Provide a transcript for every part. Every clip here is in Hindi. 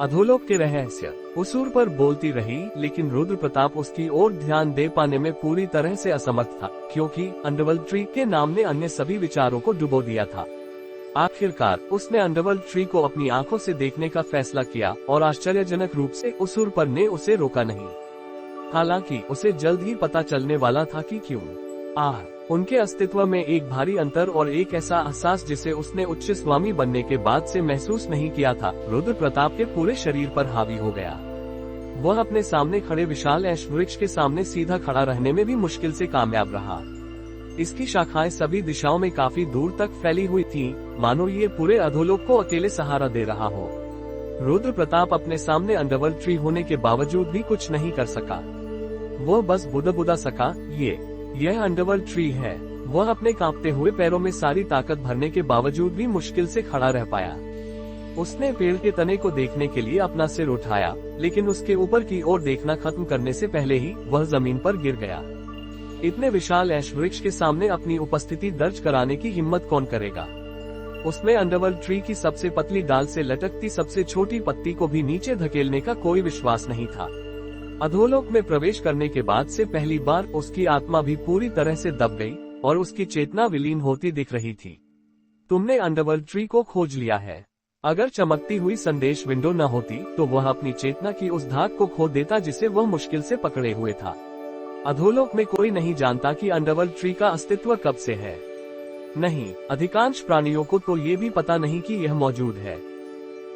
अधोलोक के रहस्य। उसूर पर बोलती रही, लेकिन रुद्र प्रताप उसकी ओर ध्यान दे पाने में पूरी तरह से असमर्थ था, क्योंकि अंडरवर्ल्ड ट्री के नाम ने अन्य सभी विचारों को डुबो दिया था। आखिरकार उसने अंडरवर्ल्ड ट्री को अपनी आंखों से देखने का फैसला किया और आश्चर्यजनक रूप से उसूर पर ने उसे रोका नहीं। हालांकि उसे जल्द ही पता चलने वाला था कि क्यों। उनके अस्तित्व में एक भारी अंतर और एक ऐसा एहसास जिसे उसने उच्च स्वामी बनने के बाद से महसूस नहीं किया था, रुद्र प्रताप के पूरे शरीर पर हावी हो गया। वह अपने सामने खड़े विशाल ऐश वृक्ष के सामने सीधा खड़ा रहने में भी मुश्किल से कामयाब रहा। इसकी शाखाएं सभी दिशाओं में काफी दूर तक फैली हुई थीं, मानो ये पूरे अधोलोक को अकेले सहारा दे रहा हो। रुद्र प्रताप अपने सामने अंडरवर्ल्ड ट्री होने के बावजूद भी कुछ नहीं कर सका। वह बस बुदबुदा सका, यह अंडरवर्ल्ड ट्री है। वह अपने कांपते हुए पैरों में सारी ताकत भरने के बावजूद भी मुश्किल से खड़ा रह पाया। उसने पेड़ के तने को देखने के लिए अपना सिर उठाया, लेकिन उसके ऊपर की ओर देखना खत्म करने से पहले ही वह जमीन पर गिर गया। इतने विशाल ऐश वृक्ष के सामने अपनी उपस्थिति दर्ज कराने की हिम्मत कौन करेगा। उसमें अंडरवर्ल्ड ट्री की सबसे पतली डाल से लटकती सबसे छोटी पत्ती को भी नीचे धकेलने का कोई विश्वास नहीं था। अधोलोक में प्रवेश करने के बाद से पहली बार उसकी आत्मा भी पूरी तरह से दब गई और उसकी चेतना विलीन होती दिख रही थी। तुमने अंडरवर्ल्ड ट्री को खोज लिया है। अगर चमकती हुई संदेश विंडो न होती तो वह अपनी चेतना की उस धाक को खो देता जिसे वह मुश्किल से पकड़े हुए था। अधोलोक में कोई नहीं जानता कि अंडरवर्ल्ड ट्री का अस्तित्व कब से है। नहीं, अधिकांश प्राणियों को तो ये भी पता नहीं कि यह मौजूद है।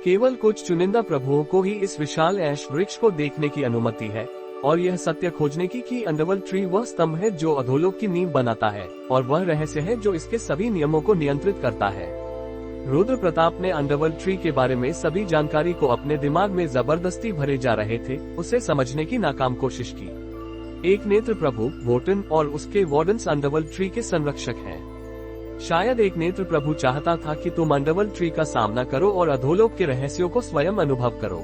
केवल कुछ चुनिंदा प्रभुओं को ही इस विशाल ऐश वृक्ष को देखने की अनुमति है और यह सत्य खोजने की कि अंडरवर्ल्ड ट्री वह स्तंभ है जो अधोलोक की नींव बनाता है और वह रहस्य है जो इसके सभी नियमों को नियंत्रित करता है। रुद्र प्रताप ने अंडरवर्ल्ड ट्री के बारे में सभी जानकारी को अपने दिमाग में जबरदस्ती भरे जा रहे थे, उसे समझने की नाकाम कोशिश की। एक नेत्र प्रभु वोटन और उसके वार्डन्स अंडरवर्ल्ड ट्री के संरक्षक हैं। शायद एक नेत्र प्रभु चाहता था कि तुम अंडरवर्ल्ड ट्री का सामना करो और अधोलोक के रहस्यों को स्वयं अनुभव करो।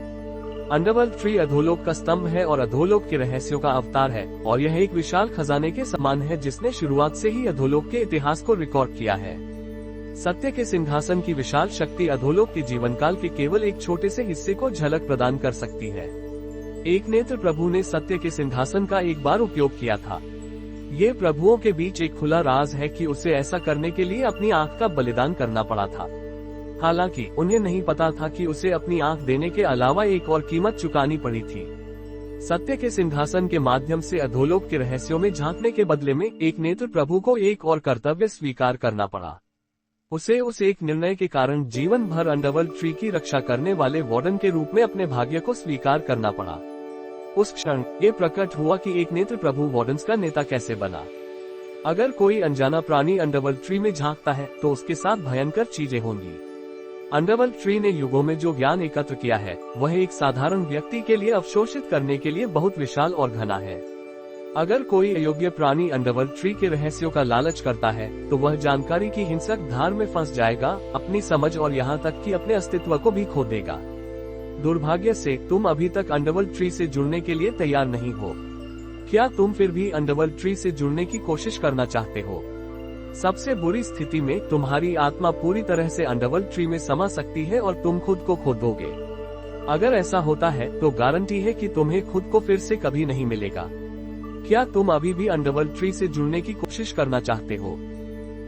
अंडरवर्ल्ड ट्री अधोलोक का स्तंभ है और अधोलोक के रहस्यों का अवतार है, और यह एक विशाल खजाने के समान है जिसने शुरुआत से ही अधोलोक के इतिहास को रिकॉर्ड किया है। सत्य के सिंहासन की विशाल शक्ति अधोलोक के जीवनकाल के केवल एक छोटे से हिस्से को झलक प्रदान कर सकती है। एक नेत्र प्रभु ने सत्य के सिंहासन का एक बार उपयोग किया था। ये प्रभुओं के बीच एक खुला राज है कि उसे ऐसा करने के लिए अपनी आंख का बलिदान करना पड़ा था। हालांकि उन्हें नहीं पता था कि उसे अपनी आंख देने के अलावा एक और कीमत चुकानी पड़ी थी। सत्य के सिंहासन के माध्यम से अधोलोक के रहस्यों में झांकने के बदले में एक नेत्र प्रभु को एक और कर्तव्य स्वीकार करना पड़ा। उसे उस एक निर्णय के कारण जीवन भर अंडरवर्ल्ड ट्री की रक्षा करने वाले वार्डन के रूप में अपने भाग्य को स्वीकार करना पड़ा। उस क्षण ये प्रकट हुआ कि एक नेत्र प्रभु वार्डन्स का नेता कैसे बना। अगर कोई अनजाना प्राणी अंडरवर्ल्ड ट्री में झांकता है तो उसके साथ भयंकर चीजें होंगी। अंडरवर्ल्ड ट्री ने युगों में जो ज्ञान एकत्र किया है वह एक साधारण व्यक्ति के लिए अवशोषित करने के लिए बहुत विशाल और घना है। अगर कोई अयोग्य प्राणी अंडरवर्ल्ड ट्री के रहस्यों का लालच करता है तो वह जानकारी की हिंसक धार में फंस जाएगा, अपनी समझ और यहाँ तक कि अपने अस्तित्व को भी खो देगा। दुर्भाग्य से तुम अभी तक अंडरवर्ल्ड ट्री से जुड़ने के लिए तैयार नहीं हो। क्या तुम फिर भी अंडरवर्ल्ड ट्री से जुड़ने की कोशिश करना चाहते हो? सबसे बुरी स्थिति में तुम्हारी आत्मा पूरी तरह से अंडरवर्ल्ड ट्री में समा सकती है और तुम खुद को खो दोगे। अगर ऐसा होता है तो गारंटी है कि तुम्हें खुद को फिर से कभी नहीं मिलेगा। क्या तुम अभी भी अंडरवर्ल्ड ट्री से जुड़ने की कोशिश करना चाहते हो?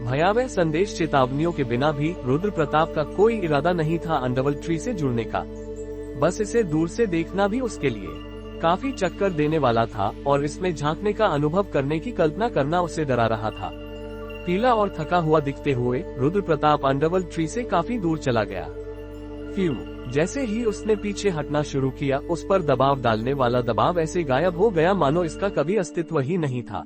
भयावह संदेश चेतावनियों के बिना भी रुद्र प्रताप का कोई इरादा नहीं था अंडरवर्ल्ड ट्री से जुड़ने का। बस इसे दूर से देखना भी उसके लिए काफी चक्कर देने वाला था और इसमें झांकने का अनुभव करने की कल्पना करना उसे डरा रहा था। पीला और थका हुआ दिखते हुए रुद्र प्रताप अंडरवर्ल्ड ट्री से काफी दूर चला गया। जैसे ही उसने पीछे हटना शुरू किया, उस पर दबाव डालने वाला दबाव ऐसे गायब हो गया मानो इसका कभी अस्तित्व ही नहीं था।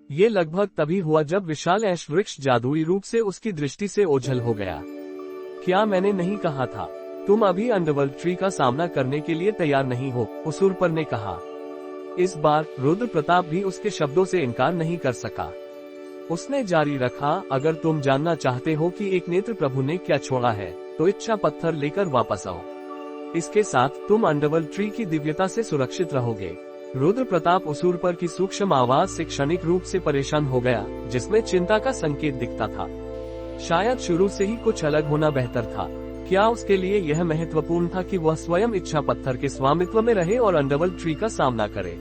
ये लगभग तभी हुआ जब विशाल ऐश वृक्ष जादुई रूप से उसकी दृष्टि से ओझल हो गया। क्या मैंने नहीं कहा था तुम अभी अंडरवर्ल्ड ट्री का सामना करने के लिए तैयार नहीं हो? उसूरपर ने कहा। इस बार रुद्र प्रताप भी उसके शब्दों से इनकार नहीं कर सका। उसने जारी रखा, अगर तुम जानना चाहते हो कि एक नेत्र प्रभु ने क्या छोड़ा है तो इच्छा पत्थर लेकर वापस आओ। इसके साथ तुम अंडरवर्ल्ड ट्री की दिव्यता से सुरक्षित रहोगे। रुद्र प्रताप उसूरपर की सूक्ष्म आवाज से क्षणिक रूप से परेशान हो गया, जिसमें चिंता का संकेत दिखता था। शायद शुरू से ही कुछ अलग होना बेहतर था। क्या उसके लिए यह महत्वपूर्ण था कि वह स्वयं इच्छा पत्थर के स्वामित्व में रहे और अंडरवर्ल्ड ट्री का सामना करे?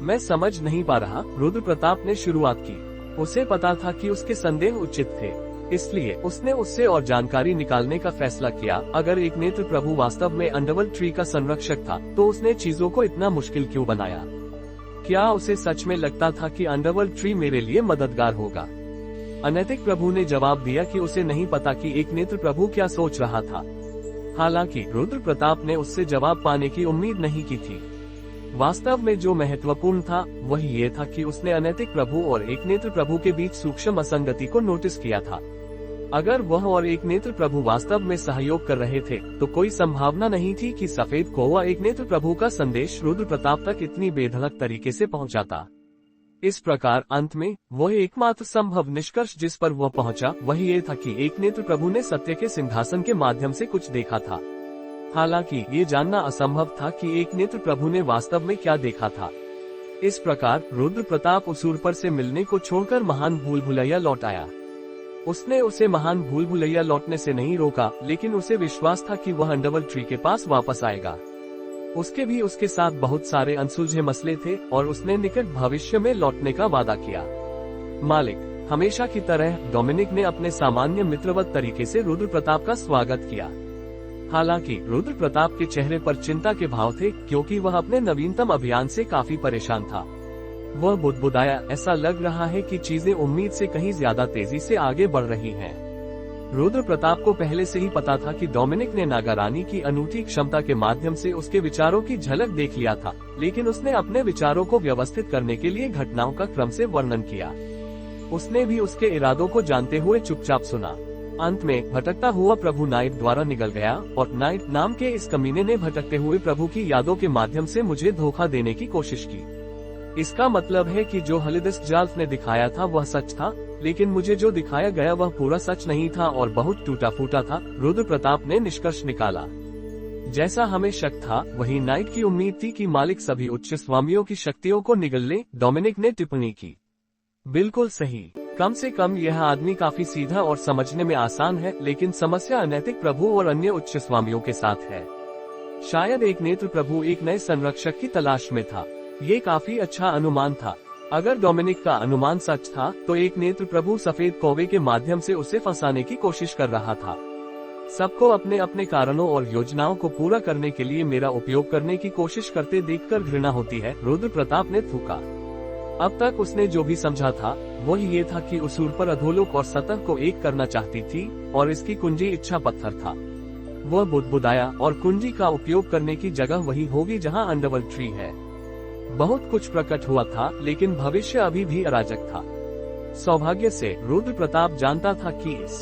मैं समझ नहीं पा रहा। रुद्र प्रताप ने शुरुआत की। उसे पता था कि उसके संदेह उचित थे, इसलिए उसने उससे और जानकारी निकालने का फैसला किया। अगर एक नेत्र प्रभु वास्तव में अंडरवर्ल्ड ट्री का संरक्षक था, तो उसने चीजों को इतना मुश्किल क्यों बनाया? क्या उसे सच में लगता था कि अंडरवर्ल्ड ट्री मेरे लिए मददगार होगा? अनैतिक प्रभु ने जवाब दिया कि उसे नहीं पता कि एक नेत्र प्रभु क्या सोच रहा था। हालांकि रुद्र प्रताप ने उससे जवाब पाने की उम्मीद नहीं की थी। वास्तव में जो महत्वपूर्ण था वह ये था कि उसने अनैतिक प्रभु और एक नेत्र प्रभु के बीच सूक्ष्म असंगति को नोटिस किया था। अगर वह और एक नेत्र प्रभु वास्तव में सहयोग कर रहे थे, तो कोई संभावना नहीं थी कि सफेद कौवा एक नेत्र प्रभु का संदेश रुद्र प्रताप तक इतनी बेधड़क तरीके से पहुंचाता। इस प्रकार अंत में वह एकमात्र संभव निष्कर्ष जिस पर वह पहुंचा वह ये था कि एक नेत्र प्रभु ने सत्य के सिंहासन के माध्यम से कुछ देखा था। हालांकि ये जानना असंभव था कि एक नेत्र प्रभु ने वास्तव में क्या देखा था। इस प्रकार रुद्र प्रताप उसूर से मिलने को छोड़कर महान भूल भुलैया लौट आया। उसने उसे महान भूल भुलैया लौटने से नहीं रोका, लेकिन उसे विश्वास था कि वह अंडरवर्ल्ड ट्री के पास वापस आएगा। उसके भी उसके साथ बहुत सारे अनसुलझे मसले थे और उसने निकट भविष्य में लौटने का वादा किया। मालिक, हमेशा की तरह डोमिनिक ने अपने सामान्य मित्रवत तरीके से रुद्र प्रताप का स्वागत किया। हालांकि रुद्र प्रताप के चेहरे पर चिंता के भाव थे, क्योंकि वह अपने नवीनतम अभियान से काफी परेशान था। वह बुदबुदाया, ऐसा लग रहा है कि चीजें उम्मीद से कहीं ज्यादा तेजी से आगे बढ़ रही हैं। रुद्र प्रताप को पहले से ही पता था कि डोमिनिक ने नागारानी की अनूठी क्षमता के माध्यम से उसके विचारों की झलक देख लिया था, लेकिन उसने अपने विचारों को व्यवस्थित करने के लिए घटनाओं का क्रम से वर्णन किया। उसने भी उसके इरादों को जानते हुए चुपचाप सुना। अंत में भटकता हुआ प्रभु नाइट द्वारा निकल गया और नाइट नाम के इस कमीने ने भटकते हुए प्रभु की यादों के माध्यम से मुझे धोखा देने की कोशिश की। इसका मतलब है कि जो हलिदिस जाल्फ ने दिखाया था वह सच था, लेकिन मुझे जो दिखाया गया वह पूरा सच नहीं था और बहुत टूटा फूटा था। रुद्र प्रताप ने निष्कर्ष निकाला। जैसा हमें शक था, वही नाइट की उम्मीद थी कि मालिक सभी उच्च स्वामियों की शक्तियों को निगल ले। डोमिनिक ने टिप्पणी की। बिल्कुल सही। कम से कम यह आदमी काफी सीधा और समझने में आसान है, लेकिन समस्या अनैतिक प्रभु और अन्य उच्च स्वामियों के साथ है। शायद एक नेत्र प्रभु एक नए संरक्षक की तलाश में था। ये काफी अच्छा अनुमान था। अगर डोमिनिक का अनुमान सच था, तो एक नेत्र प्रभु सफेद कौवे के माध्यम से उसे फंसाने की कोशिश कर रहा था। सबको अपने अपने कारणों और योजनाओं को पूरा करने के लिए मेरा उपयोग करने की कोशिश करते देखकर घृणा होती है, रुद्र प्रताप ने थूका। अब तक उसने जो भी समझा था वह ये था कि उसूर पर अधोलोक और सतह को एक करना चाहती थी और इसकी कुंजी इच्छा पत्थर था। वह बुदबुदाया, और कुंजी का उपयोग करने की जगह वही होगी जहां अंडरवर्ल्ड ट्री है। बहुत कुछ प्रकट हुआ था, लेकिन भविष्य अभी भी अराजक था। सौभाग्य से रुद्र प्रताप जानता था कि इस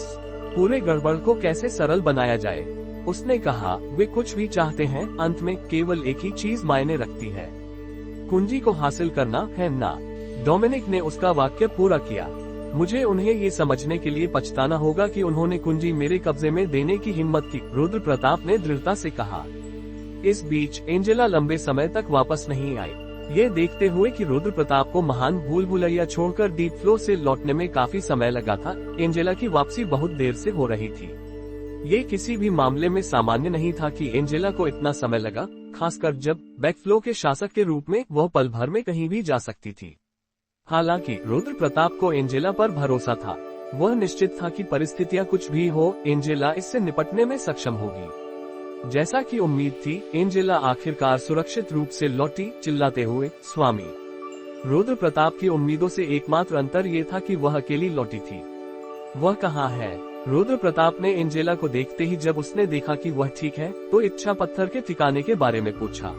पूरे गड़बड़ को कैसे सरल बनाया जाए। उसने कहा, वे कुछ भी चाहते हैं, अंत में केवल एक ही चीज मायने रखती है, कुंजी को हासिल करना है ना। डोमिनिक ने उसका वाक्य पूरा किया। मुझे उन्हें ये समझने के लिए पछताना होगा कि उन्होंने कुंजी मेरे कब्जे में देने की हिम्मत की, रुद्र प्रताप ने दृढ़ता से कहा। इस बीच एंजेला लंबे समय तक वापस नहीं आई। ये देखते हुए कि रुद्र प्रताप को महान भूल भुलैया छोड़कर डीप फ्लो से लौटने में काफी समय लगा था, एंजेला की वापसी बहुत देर से हो रही थी। ये किसी भी मामले में सामान्य नहीं था कि एंजेला को इतना समय लगा, खासकर जब बैकफ्लो के शासक के रूप में वह पल भर में कहीं भी जा सकती थी। हालांकि रुद्र प्रताप को एंजेला पर भरोसा था। वह निश्चित था कि परिस्थितियां कुछ भी हो, एंजेला इससे निपटने में सक्षम होगी। जैसा कि उम्मीद थी, एंजेला आखिरकार सुरक्षित रूप से लौटी, चिल्लाते हुए, स्वामी। रुद्र प्रताप की उम्मीदों से एकमात्र अंतर ये था कि वह अकेली लौटी थी। वह कहाँ है? रुद्र प्रताप ने एंजेला को देखते ही जब उसने देखा कि वह ठीक है, तो इच्छा पत्थर के ठिकाने के बारे में पूछा।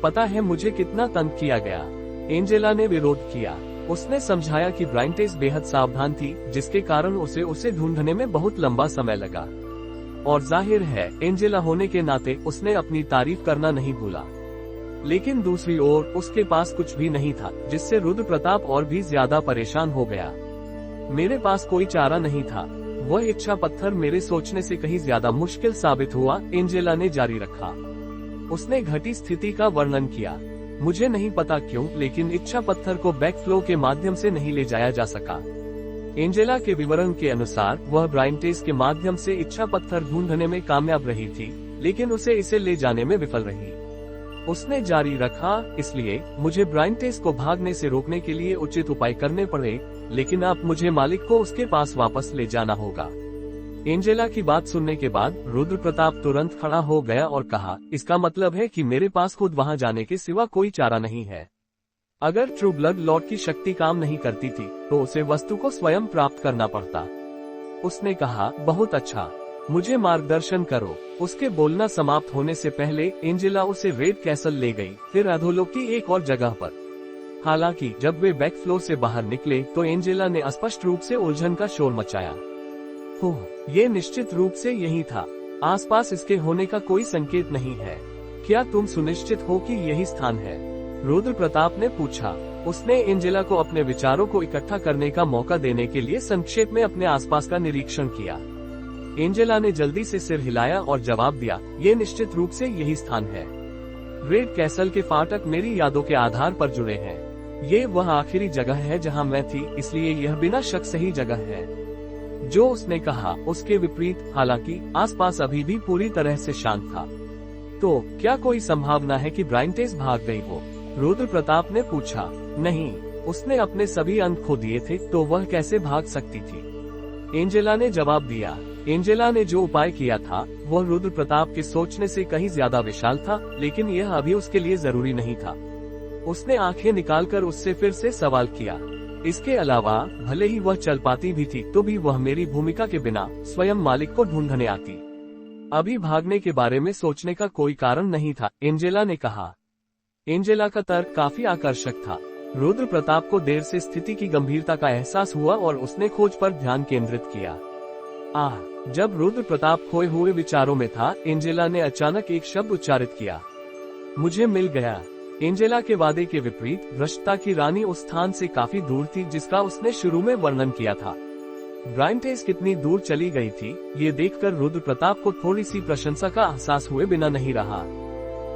पता है मुझे कितना तंग किया गया? एंजेला ने विरोध किया। उसने समझाया कि ब्राइंटेस बेहद सावधान थी, जिसके कारण उसे ढूंढने में बहुत लंबा समय लगा। और जाहिर है, एंजेला होने के नाते उसने अपनी तारीफ करना नहीं भूला। लेकिन दूसरी ओर उसके पास कुछ भी नहीं था, जिससे रुद्र प्रताप और भी ज्यादा परेशान हो गया। मेरे पास कोई चारा नहीं था। वह इच्छा पत्थर मेरे सोचने से कहीं ज्यादा मुश्किल साबित हुआ, एंजेला ने जारी रखा। उसने घटी स्थिति का वर्णन किया। मुझे नहीं पता क्यों, लेकिन इच्छा पत्थर को बैकफ्लो के माध्यम से नहीं ले जाया जा सका। एंजेला के विवरण के अनुसार वह ब्राइंटेस के माध्यम से इच्छा पत्थर ढूंढने में कामयाब रही थी, लेकिन उसे इसे ले जाने में विफल रही। उसने जारी रखा, इसलिए मुझे ब्राइंटेस को भागने से रोकने के लिए उचित उपाय करने पड़े, लेकिन अब मुझे मालिक को उसके पास वापस ले जाना होगा। एंजेला की बात सुनने के बाद रुद्र प्रताप तुरंत खड़ा हो गया और कहा, इसका मतलब है कि मेरे पास खुद वहां जाने के सिवा कोई चारा नहीं है। अगर ट्रू ब्लड लॉर्ड की शक्ति काम नहीं करती थी तो उसे वस्तु को स्वयं प्राप्त करना पड़ता। उसने कहा, बहुत अच्छा, मुझे मार्गदर्शन करो। उसके बोलना समाप्त होने से पहले एंजेला उसे रेड कैसल ले गई, फिर अधोलोक की एक और जगह पर। हालांकि जब वे बैक फ्लोर से बाहर निकले तो एंजेला ने स्पष्ट रूप से उलझन का शोर मचाया। ये निश्चित रूप से यही था। आसपास इसके होने का कोई संकेत नहीं है। क्या तुम सुनिश्चित हो कि यही स्थान है? रुद्र प्रताप ने पूछा। उसने एंजेला को अपने विचारों को इकट्ठा करने का मौका देने के लिए संक्षेप में अपने आसपास का निरीक्षण किया। एंजेला ने जल्दी से सिर हिलाया और जवाब दिया, ये निश्चित रूप से यही स्थान है। रेड कैसल के फाटक मेरी यादों के आधार पर जुड़े हैं। ये वह आखिरी जगह है जहां मैं थी, इसलिए यह बिना शक सही जगह है। जो उसने कहा उसके विपरीत, हालांकि आसपास अभी भी पूरी तरह से शांत था। तो क्या कोई संभावना है कि ब्राइंटेस भाग गई हो? रुद्र प्रताप ने पूछा। नहीं, उसने अपने सभी अंक खो दिए थे, तो वह कैसे भाग सकती थी? एंजेला ने जवाब दिया। एंजेला ने जो उपाय किया था वह रुद्र प्रताप के सोचने से कहीं ज्यादा विशाल था, लेकिन यह अभी उसके लिए जरूरी नहीं था। उसने आंखें निकालकर उससे फिर से सवाल किया। इसके अलावा भले ही वह चल पाती भी थी तो भी वह मेरी भूमिका के बिना स्वयं मालिक को ढूंढने आती। अभी भागने के बारे में सोचने का कोई कारण नहीं था, एंजेला ने कहा। एंजेला का तर्क काफी आकर्षक था। रुद्र प्रताप को देर से स्थिति की गंभीरता का एहसास हुआ और उसने खोज पर ध्यान केंद्रित किया। जब रुद्र प्रताप खोए हुए विचारों में था, एंजेला ने अचानक एक शब्द उच्चारित किया, मुझे मिल गया। एंजेला के वादे के विपरीत भ्रष्टता की रानी उस स्थान से काफी दूर थी जिसका उसने शुरू में वर्णन किया था। ब्राइंटेस कितनी दूर चली गई थी, ये देखकर रुद्र प्रताप को थोड़ी सी प्रशंसा का एहसास हुए बिना नहीं रहा।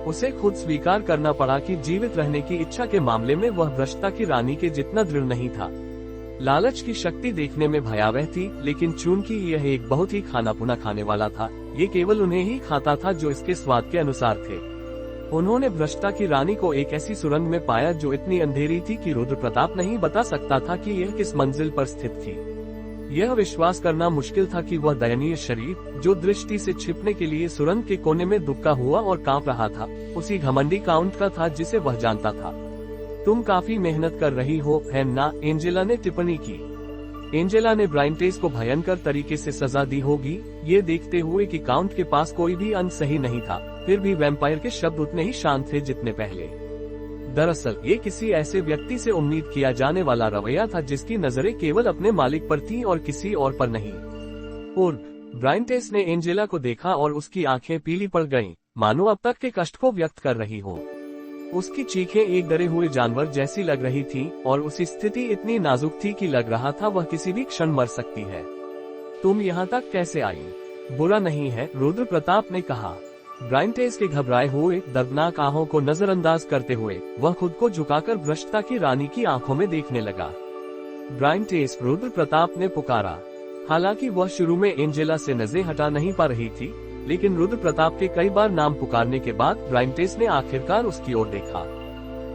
उसे खुद स्वीकार करना पड़ा कि जीवित रहने की इच्छा के मामले में वह भ्रष्टता की रानी के जितना दृढ़ नहीं था। लालच की शक्ति देखने में भयावह थी, लेकिन चूंकि यह एक बहुत ही खाना पुना खाने वाला था, ये केवल उन्हें ही खाता था जो इसके स्वाद के अनुसार थे। उन्होंने भ्रष्टता की रानी को एक ऐसी सुरंग में पाया जो इतनी अंधेरी थी कि रुद्र प्रताप नहीं बता सकता था कि यह किस मंजिल पर स्थित थी। यह विश्वास करना मुश्किल था कि वह दयनीय शरीर, जो दृष्टि से छिपने के लिए सुरंग के कोने में दुबका हुआ और कांप रहा था, उसी घमंडी काउंट का था जिसे वह जानता था। तुम काफी मेहनत कर रही हो, है ना? एंजेला ने टिप्पणी की। एंजेला ने ब्राइंटेस को भयंकर तरीके से सजा दी होगी, ये देखते हुए कि काउंट के पास कोई भी अंक सही नहीं था। फिर भी वैम्पायर के शब्द उतने ही शांत थे जितने पहले। दरअसल ये किसी ऐसे व्यक्ति से उम्मीद किया जाने वाला रवैया था जिसकी नजरें केवल अपने मालिक पर थीं और किसी और पर नहीं। और ब्राइंटेस ने एंजेला को देखा और उसकी आंखें पीली पड़ गईं, मानो अब तक के कष्ट को व्यक्त कर रही हो। उसकी चीखें एक डरे हुए जानवर जैसी लग रही थीं और उसकी स्थिति इतनी नाजुक थी कि लग रहा था वह किसी भी क्षण मर सकती है। तुम यहाँ तक कैसे आई? बुरा नहीं है, रुद्र प्रताप ने कहा। ब्राइंटेस के घबराए हुए दर्दनाक आहों को नजरअंदाज करते हुए वह खुद को झुकाकर भ्रष्टता की रानी की आंखों में देखने लगा। ब्राइंटेस, रुद्र प्रताप ने पुकारा। हालांकि वह शुरू में एंजेला से नजरें हटा नहीं पा रही थी, लेकिन रुद्र प्रताप के कई बार नाम पुकारने के बाद ब्राइंटेस ने आखिरकार उसकी ओर देखा।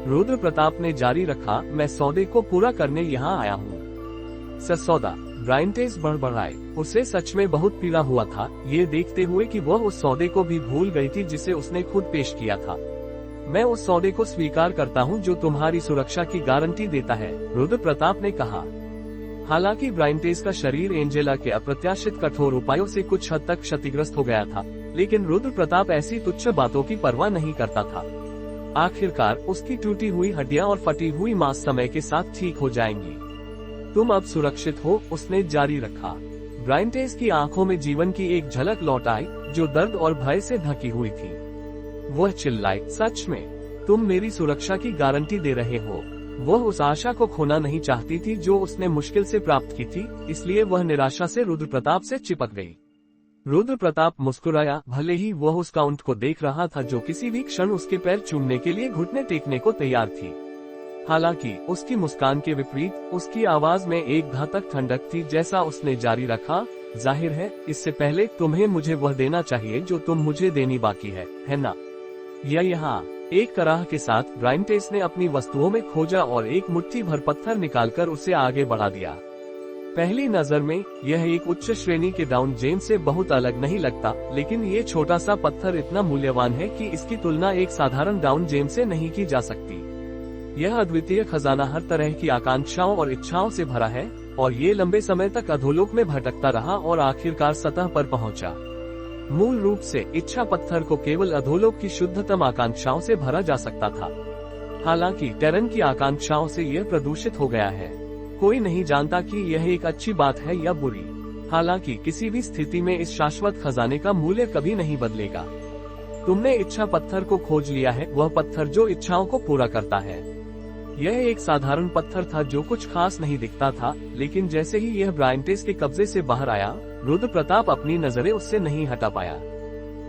रुद्र प्रताप ने जारी रखा, मैं सौदे को पूरा करने यहाँ आया हूँ। सौदा? ब्राइंटेस बड़बड़ाए। उसे सच में बहुत पीड़ा हुआ था, ये देखते हुए कि वह उस सौदे को भी भूल गई थी जिसे उसने खुद पेश किया था। मैं उस सौदे को स्वीकार करता हूँ जो तुम्हारी सुरक्षा की गारंटी देता है, रुद्र प्रताप ने कहा। हालांकि ब्राइंटेस का शरीर एंजेला के अप्रत्याशित कठोर उपायों से कुछ हद तक क्षतिग्रस्त हो गया था, लेकिन रुद्र प्रताप ऐसी तुच्छ बातों की परवाह नहीं करता था। आखिरकार उसकी टूटी हुई हड्डियां और फटी हुई मांस समय के साथ ठीक हो जाएंगी। तुम अब सुरक्षित हो, उसने जारी रखा। ब्राइंटेस की आंखों में जीवन की एक झलक लौट आई जो दर्द और भय से ढकी हुई थी। वह चिल्लाई, सच में तुम मेरी सुरक्षा की गारंटी दे रहे हो? वह उस आशा को खोना नहीं चाहती थी जो उसने मुश्किल से प्राप्त की थी, इसलिए वह निराशा से रुद्र प्रताप से चिपक गई। रुद्र प्रताप मुस्कुराया, भले ही वह उस काउंट को देख रहा था जो किसी भी क्षण उसके पैर चूमने के लिए घुटने टेकने को तैयार थी। हालांकि उसकी मुस्कान के विपरीत उसकी आवाज में एक घातक ठंडक थी। जैसा उसने जारी रखा, जाहिर है इससे पहले तुम्हें मुझे वह देना चाहिए जो तुम मुझे देनी बाकी है ना? या यहाँ एक कराह के साथ ब्रायंटेस ने अपनी वस्तुओं में खोजा और एक मुट्ठी भर पत्थर निकालकर उसे आगे बढ़ा दिया। पहली नजर में यह एक उच्च श्रेणी के डाउन जेम से बहुत अलग नहीं लगता, लेकिन ये छोटा सा पत्थर इतना मूल्यवान है कि इसकी तुलना एक साधारण डाउन जेम से नहीं की जा सकती। यह अद्वितीय खजाना हर तरह की आकांक्षाओं और इच्छाओं से भरा है और ये लंबे समय तक अधोलोक में भटकता रहा और आखिरकार सतह पर पहुंचा। मूल रूप से इच्छा पत्थर को केवल अधोलोक की शुद्धतम आकांक्षाओं से भरा जा सकता था। हालांकि टेरन की आकांक्षाओं से यह प्रदूषित हो गया है। कोई नहीं जानता कि यह एक अच्छी बात है या बुरी। हालांकि किसी भी स्थिति में इस शाश्वत खजाने का मूल्य कभी नहीं बदलेगा। तुमने इच्छा पत्थर को खोज लिया है, वह पत्थर जो इच्छाओं को पूरा करता है। यह एक साधारण पत्थर था जो कुछ खास नहीं दिखता था, लेकिन जैसे ही यह ब्रायंटेस के कब्जे से बाहर आया, रुद्र प्रताप अपनी नजरें उससे नहीं हटा पाया।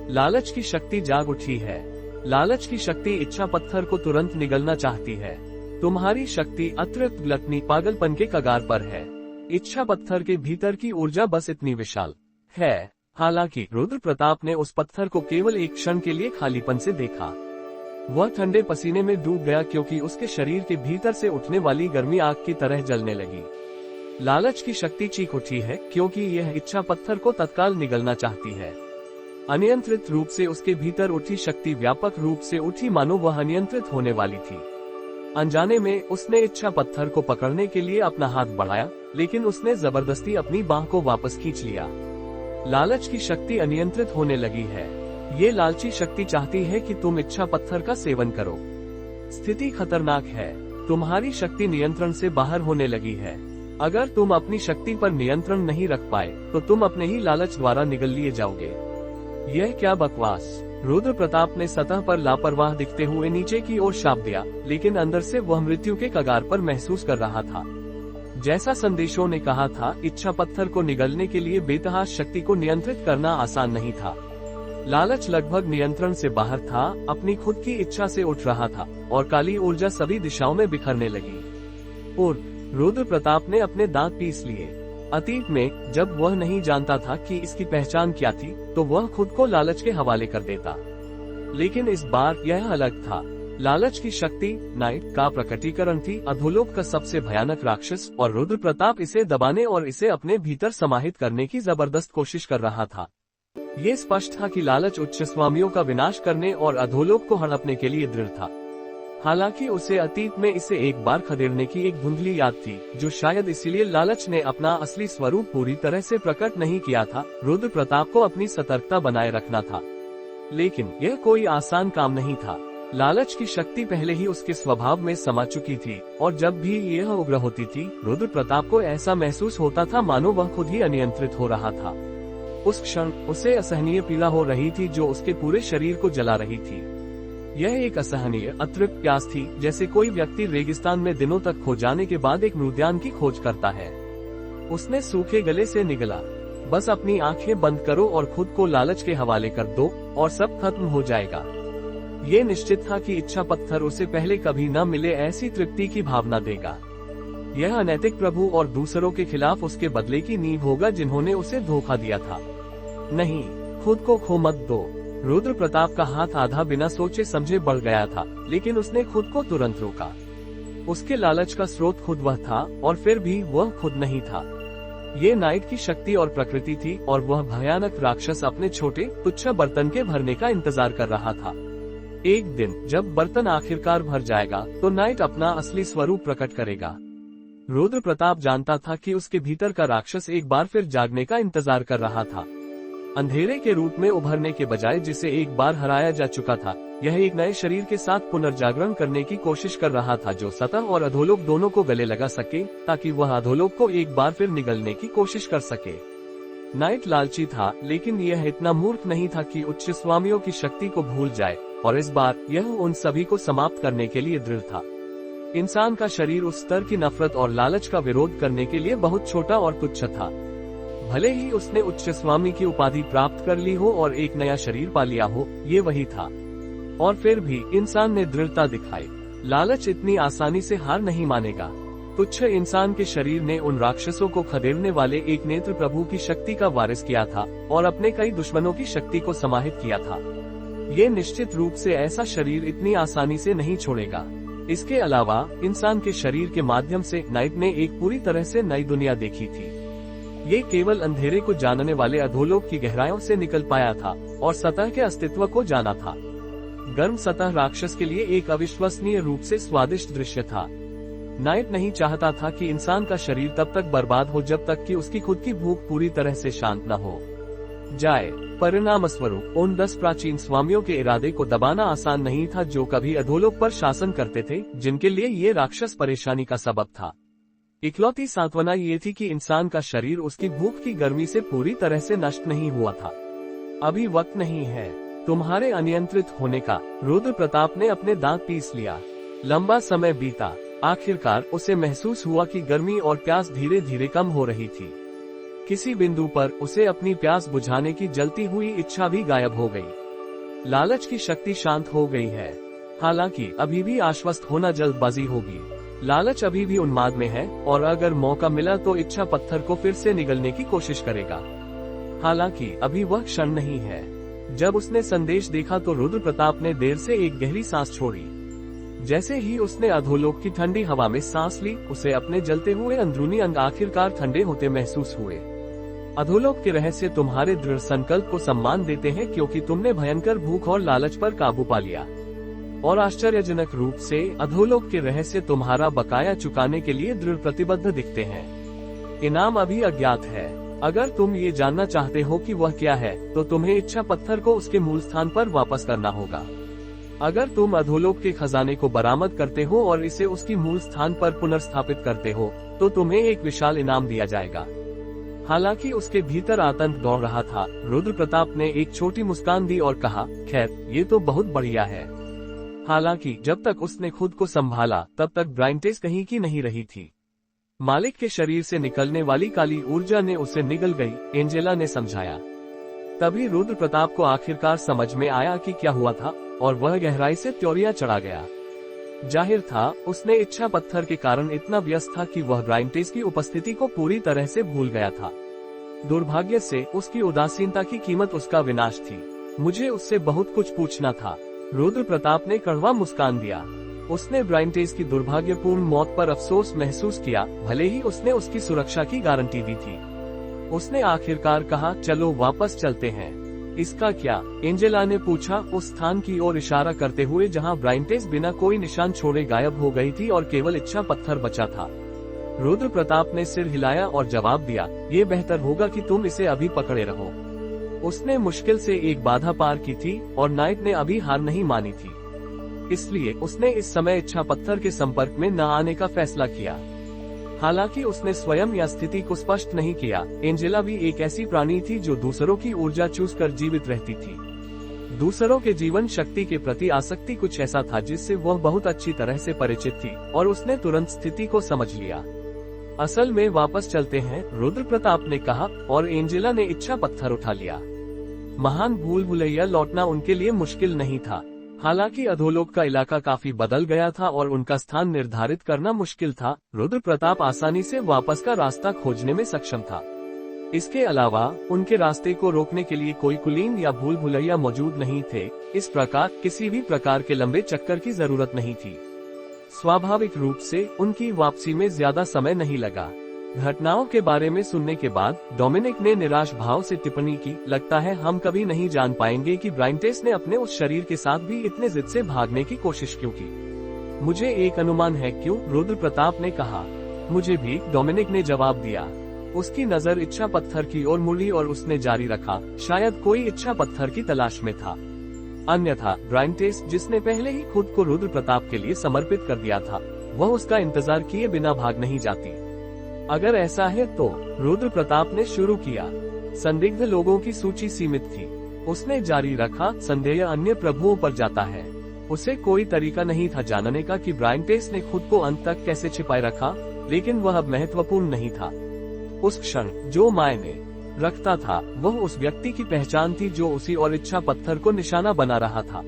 लालच की शक्ति जाग उठी है। लालच की शक्ति इच्छा पत्थर को तुरंत निगलना चाहती है। तुम्हारी शक्ति अतिरिक्त ग्लटनी पागलपन के कगार पर है। इच्छा पत्थर के भीतर की ऊर्जा बस इतनी विशाल है। हालांकि रुद्र प्रताप ने उस पत्थर को केवल एक क्षण के लिए खालीपन से देखा। वह ठंडे पसीने में डूब गया क्योंकि उसके शरीर के भीतर से उठने वाली गर्मी आग की तरह जलने लगी। लालच की शक्ति चीख उठी है क्योंकि यह इच्छा पत्थर को तत्काल निगलना चाहती है। अनियंत्रित रूप से उसके भीतर उठी शक्ति व्यापक रूप से उठी, मानो वह अनियंत्रित होने वाली थी। अनजाने में उसने इच्छा पत्थर को पकड़ने के लिए अपना हाथ बढ़ाया, लेकिन उसने जबरदस्ती अपनी बाह को वापस खींच लिया। लालच की शक्ति अनियंत्रित होने लगी है। ये लालची शक्ति चाहती है कि तुम इच्छा पत्थर का सेवन करो। स्थिति खतरनाक है। तुम्हारी शक्ति नियंत्रण से बाहर होने लगी है। अगर तुम अपनी शक्ति पर नियंत्रण नहीं रख पाए तो तुम अपने ही लालच द्वारा निगल लिए जाओगे। यह क्या बकवास! रुद्र प्रताप ने सतह पर लापरवाह दिखते हुए नीचे की ओर शाप दिया, लेकिन अंदर से वह मृत्यु के कगार पर महसूस कर रहा था। जैसा संदेशों ने कहा था, इच्छा पत्थर को निगलने के लिए बेतहाश शक्ति को नियंत्रित करना आसान नहीं था। लालच लगभग नियंत्रण से बाहर था, अपनी खुद की इच्छा से उठ रहा था और काली ऊर्जा सभी दिशाओं में बिखरने लगी। और रुद्र प्रताप ने अपने दांत पीस लिए। अतीत में जब वह नहीं जानता था कि इसकी पहचान क्या थी, तो वह खुद को लालच के हवाले कर देता। लेकिन इस बार यह अलग था। लालच की शक्ति नाइट का प्रकटीकरण थी, अधोलोक का सबसे भयानक राक्षस, और रुद्र प्रताप इसे दबाने और इसे अपने भीतर समाहित करने की जबरदस्त कोशिश कर रहा था। ये स्पष्ट था कि लालच उच्च स्वामियों का विनाश करने और अधोलोक को हड़पने के लिए दृढ़ था। हालांकि उसे अतीत में इसे एक बार खदेड़ने की एक धुंधली याद थी, जो शायद इसीलिए लालच ने अपना असली स्वरूप पूरी तरह से प्रकट नहीं किया था। रुद्र प्रताप को अपनी सतर्कता बनाए रखना था, लेकिन यह कोई आसान काम नहीं था। लालच की शक्ति पहले ही उसके स्वभाव में समा चुकी थी, और जब भी यह उग्र होती थी, रुद्र प्रताप को ऐसा महसूस होता था मानो वह खुद ही अनियंत्रित हो रहा था। उस क्षण उसे असहनीय पीड़ा हो रही थी जो उसके पूरे शरीर को जला रही थी। यह एक असहनीय अतृप्त प्यास थी, जैसे कोई व्यक्ति रेगिस्तान में दिनों तक खो जाने के बाद एक मृद्यान की खोज करता है। उसने सूखे गले से निगला, बस अपनी आंखें बंद करो और खुद को लालच के हवाले कर दो और सब खत्म हो जाएगा। ये निश्चित था कि इच्छा पत्थर उसे पहले कभी न मिले ऐसी तृप्ति की भावना देगा। यह अनैतिक प्रभु और दूसरों के खिलाफ उसके बदले की नींव होगा जिन्होंने उसे धोखा दिया था। नहीं, खुद को खो मत दो। रुद्र प्रताप का हाथ आधा बिना सोचे समझे बढ़ गया था, लेकिन उसने खुद को तुरंत रोका। उसके लालच का स्रोत खुद वह था, और फिर भी वह खुद नहीं था। ये नाइट की शक्ति और प्रकृति थी, और वह भयानक राक्षस अपने छोटे तुच्छ बर्तन के भरने का इंतजार कर रहा था। एक दिन जब बर्तन आखिरकार भर जाएगा, तो नाइट अपना असली स्वरूप प्रकट करेगा। रुद्र प्रताप जानता था कि उसके भीतर का राक्षस एक बार फिर जागने का इंतजार कर रहा था। अंधेरे के रूप में उभरने के बजाय जिसे एक बार हराया जा चुका था, यह एक नए शरीर के साथ पुनर्जागरण करने की कोशिश कर रहा था, जो सतह और अधोलोक दोनों को गले लगा सके, ताकि वह अधोलोक को एक बार फिर निगलने की कोशिश कर सके। नाइट लालची था, लेकिन यह इतना मूर्ख नहीं था कि उच्च स्वामियों की शक्ति को भूल जाए, और इस बार यह उन सभी को समाप्त करने के लिए दृढ़ था। इंसान का शरीर उस स्तर की नफरत और लालच का विरोध करने के लिए बहुत छोटा और तुच्छ था। भले ही उसने उच्च स्वामी की उपाधि प्राप्त कर ली हो और एक नया शरीर पा लिया हो, ये वही था। और फिर भी इंसान ने दृढ़ता दिखाई। लालच इतनी आसानी से हार नहीं मानेगा। तुच्छ इंसान के शरीर ने उन राक्षसों को खदेड़ने वाले एक नेत्र प्रभु की शक्ति का वारिस किया था और अपने कई दुश्मनों की शक्ति को समाहित किया था। ये निश्चित रूप से ऐसा शरीर इतनी आसानी से नहीं छोड़ेगा। इसके अलावा इंसान के शरीर के माध्यम से नाइट ने एक पूरी तरह से नई दुनिया देखी थी। ये केवल अंधेरे को जानने वाले अधोलोक की गहराइयों से निकल पाया था और सतह के अस्तित्व को जाना था। गर्म सतह राक्षस के लिए एक अविश्वसनीय रूप से स्वादिष्ट दृश्य था। नाइट नहीं चाहता था कि इंसान का शरीर तब तक बर्बाद हो जब तक कि उसकी खुद की भूख पूरी तरह से शांत न हो जाए। परिणाम स्वरूप उन 10 प्राचीन स्वामियों के इरादे को दबाना आसान नहीं था, जो कभी अधोलोक पर शासन करते थे, जिनके लिए ये राक्षस परेशानी का सबब था। इकलौती सांत्वना ये थी कि इंसान का शरीर उसकी भूख की गर्मी से पूरी तरह से नष्ट नहीं हुआ था। अभी वक्त नहीं है तुम्हारे अनियंत्रित होने का। रुद्र प्रताप ने अपने दांत पीस लिया। लंबा समय बीता। आखिरकार उसे महसूस हुआ कि गर्मी और प्यास धीरे धीरे कम हो रही थी। किसी बिंदु पर उसे अपनी प्यास बुझाने की जलती हुई इच्छा भी गायब हो गई। लालच की शक्ति शांत हो गई है, हालांकि अभी भी आश्वस्त होना जल्दबाजी होगी। लालच अभी भी उन्माद में है और अगर मौका मिला तो इच्छा पत्थर को फिर से निगलने की कोशिश करेगा। हालांकि अभी वह क्षण नहीं है। जब उसने संदेश देखा तो रुद्र प्रताप ने देर से एक गहरी सांस छोड़ी। जैसे ही उसने अधोलोक की ठंडी हवा में सांस ली, उसे अपने जलते हुए अंदरूनी अंग आखिरकार ठंडे होते महसूस हुए। अधोलोक के रहस्य तुम्हारे दृढ़ संकल्प को सम्मान देते हैं, क्योंकि तुमने भयंकर भूख और लालच पर काबू पा लिया। और आश्चर्यजनक रूप से अधोलोक के रहस्य तुम्हारा बकाया चुकाने के लिए दृढ़ प्रतिबद्ध दिखते हैं। इनाम अभी अज्ञात है। अगर तुम ये जानना चाहते हो कि वह क्या है, तो तुम्हें इच्छा पत्थर को उसके मूल स्थान पर वापस करना होगा। अगर तुम अधोलोक के खजाने को बरामद करते हो और इसे उसकी मूल स्थान पर पुनर्स्थापित करते हो, तो तुम्हें एक विशाल इनाम दिया जाएगा। हालांकि उसके भीतर आतंक दौड़ रहा था। रुद्र प्रताप ने एक छोटी मुस्कान दी और कहा, खैर, ये तो बहुत बढ़िया है। हालांकि जब तक उसने खुद को संभाला, तब तक ब्राइंटेस कहीं की नहीं रही थी। मालिक के शरीर से निकलने वाली काली ऊर्जा ने उसे निगल गई, एंजेला ने समझाया। तभी रुद्र प्रताप को आखिरकार समझ में आया कि क्या हुआ था, और वह गहराई से त्योरिया चढ़ा गया। जाहिर था उसने इच्छा पत्थर के कारण इतना व्यस्त था कि वह ब्राइंटेस की उपस्थिति को पूरी तरह से भूल गया था। दुर्भाग्य से उसकी उदासीनता की कीमत उसका विनाश थी। मुझे उससे बहुत कुछ पूछना था। रुद्र प्रताप ने कड़वा मुस्कान दिया। उसने ब्राइंटेस की दुर्भाग्यपूर्ण मौत पर अफसोस महसूस किया, भले ही उसने उसकी सुरक्षा की गारंटी दी थी। उसने आखिरकार कहा, चलो वापस चलते हैं। इसका क्या? एंजेला ने पूछा, उस स्थान की ओर इशारा करते हुए जहां ब्राइंटेस बिना कोई निशान छोड़े गायब हो गई थी और केवल इच्छा पत्थर बचा था। रुद्र प्रताप ने सिर हिलाया और जवाब दिया, ये बेहतर होगा कि तुम इसे अभी पकड़े रहो। उसने मुश्किल से एक बाधा पार की थी और नाइट ने अभी हार नहीं मानी थी। इसलिए उसने इस समय इच्छा पत्थर के संपर्क में न आने का फैसला किया। हालांकि उसने स्वयं या स्थिति को स्पष्ट नहीं किया। एंजेला भी एक ऐसी प्राणी थी जो दूसरों की ऊर्जा चूसकर जीवित रहती थी। दूसरों के जीवन शक्ति के प्रति आसक्ति कुछ ऐसा था जिससे वह बहुत अच्छी तरह से परिचित थी, और उसने तुरंत स्थिति को समझ लिया। असल में वापस चलते हैं, रुद्र प्रताप ने कहा, और एंजेला ने इच्छा पत्थर उठा लिया। महान भूल भुलैया लौटना उनके लिए मुश्किल नहीं था। हालांकि अधोलोक का इलाका काफी बदल गया था और उनका स्थान निर्धारित करना मुश्किल था। रुद्र प्रताप आसानी से वापस का रास्ता खोजने में सक्षम था। इसके अलावा उनके रास्ते को रोकने के लिए कोई कुलीन या भूल भुलैया मौजूद नहीं थे। इस प्रकार किसी भी प्रकार के लंबे चक्कर की जरूरत नहीं थी। स्वाभाविक रूप से उनकी वापसी में ज्यादा समय नहीं लगा। घटनाओं के बारे में सुनने के बाद डोमिनिक ने निराश भाव से टिप्पणी की, लगता है हम कभी नहीं जान पाएंगे कि ब्राइंटेस ने अपने उस शरीर के साथ भी इतने जिद से भागने की कोशिश क्यों की। मुझे एक अनुमान है क्यों, रुद्र प्रताप ने कहा। मुझे भी, डोमिनिक ने जवाब दिया। उसकी नजर इच्छा पत्थर की ओर मुड़ी और उसने जारी रखा, शायद कोई इच्छा पत्थर की तलाश में था। अन्यथा ब्राइंटेस, जिसने पहले ही खुद को रुद्र प्रताप के लिए समर्पित कर दिया था, वह उसका इंतजार किए बिना भाग नहीं जाती। अगर ऐसा है तो, रुद्र प्रताप ने शुरू किया। संदिग्ध लोगों की सूची सीमित थी। उसने जारी रखा, संदेह अन्य प्रभुओं पर जाता है। उसे कोई तरीका नहीं था जानने का कि ब्राइंटेस ने खुद को अंत तक कैसे छिपाए रखा, लेकिन वह अब महत्वपूर्ण नहीं था। उस क्षण जो मायने रखता था, वह उस व्यक्ति की पहचान थी जो उसी और इच्छा पत्थर को निशाना बना रहा था।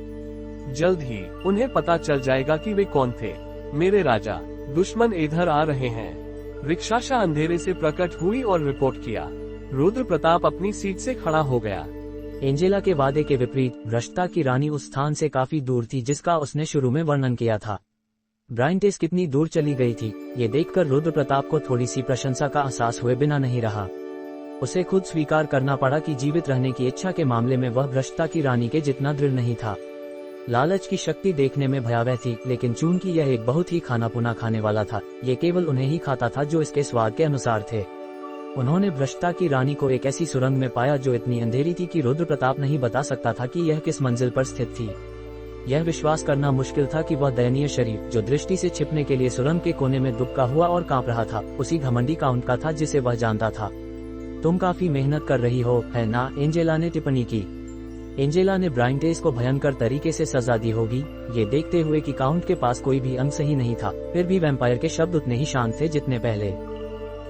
जल्द ही उन्हें पता चल जाएगा कि वे कौन थे। मेरे राजा, दुश्मन इधर आ रहे हैं। रिक्शाशा अंधेरे से प्रकट हुई और रिपोर्ट किया। रुद्र प्रताप अपनी सीट से खड़ा हो गया। एंजेला के वादे के विपरीत भ्रष्टा की रानी उस स्थान से काफी दूर थी जिसका उसने शुरू में वर्णन किया था। ब्राइंटेस कितनी दूर चली गई थी, ये देखकर रुद्र प्रताप को थोड़ी सी प्रशंसा का एहसास हुए बिना नहीं रहा। उसे खुद स्वीकार करना पड़ा कि जीवित रहने की इच्छा के मामले में वह भ्रष्टा की रानी के जितना दृढ़ नहीं था। लालच की शक्ति देखने में भयावह थी, लेकिन चूंकि यह एक बहुत ही खाना पुना खाने वाला था, ये केवल उन्हें ही खाता था जो इसके स्वाद के अनुसार थे। उन्होंने भ्रष्टा की रानी को एक ऐसी सुरंग में पाया जो इतनी अंधेरी थी कि रुद्र प्रताप नहीं बता सकता था कि यह किस मंजिल पर स्थित थी। यह विश्वास करना मुश्किल था कि वह दयनीय शरीर जो दृष्टि से छिपने के लिए सुरंग के कोने में दुबका हुआ और कांप रहा था, उसी घमंडी काउंट का था जिसे वह जानता था। तुम काफी मेहनत कर रही हो, है ना? एंजेला ने टिप्पणी की। एंजेला ने ब्राइंटेस को भयंकर तरीके से सजा दी होगी, ये देखते हुए कि काउंट के पास कोई भी अंग सही नहीं था। फिर भी वैम्पायर के शब्द उतने ही शांत थे जितने पहले।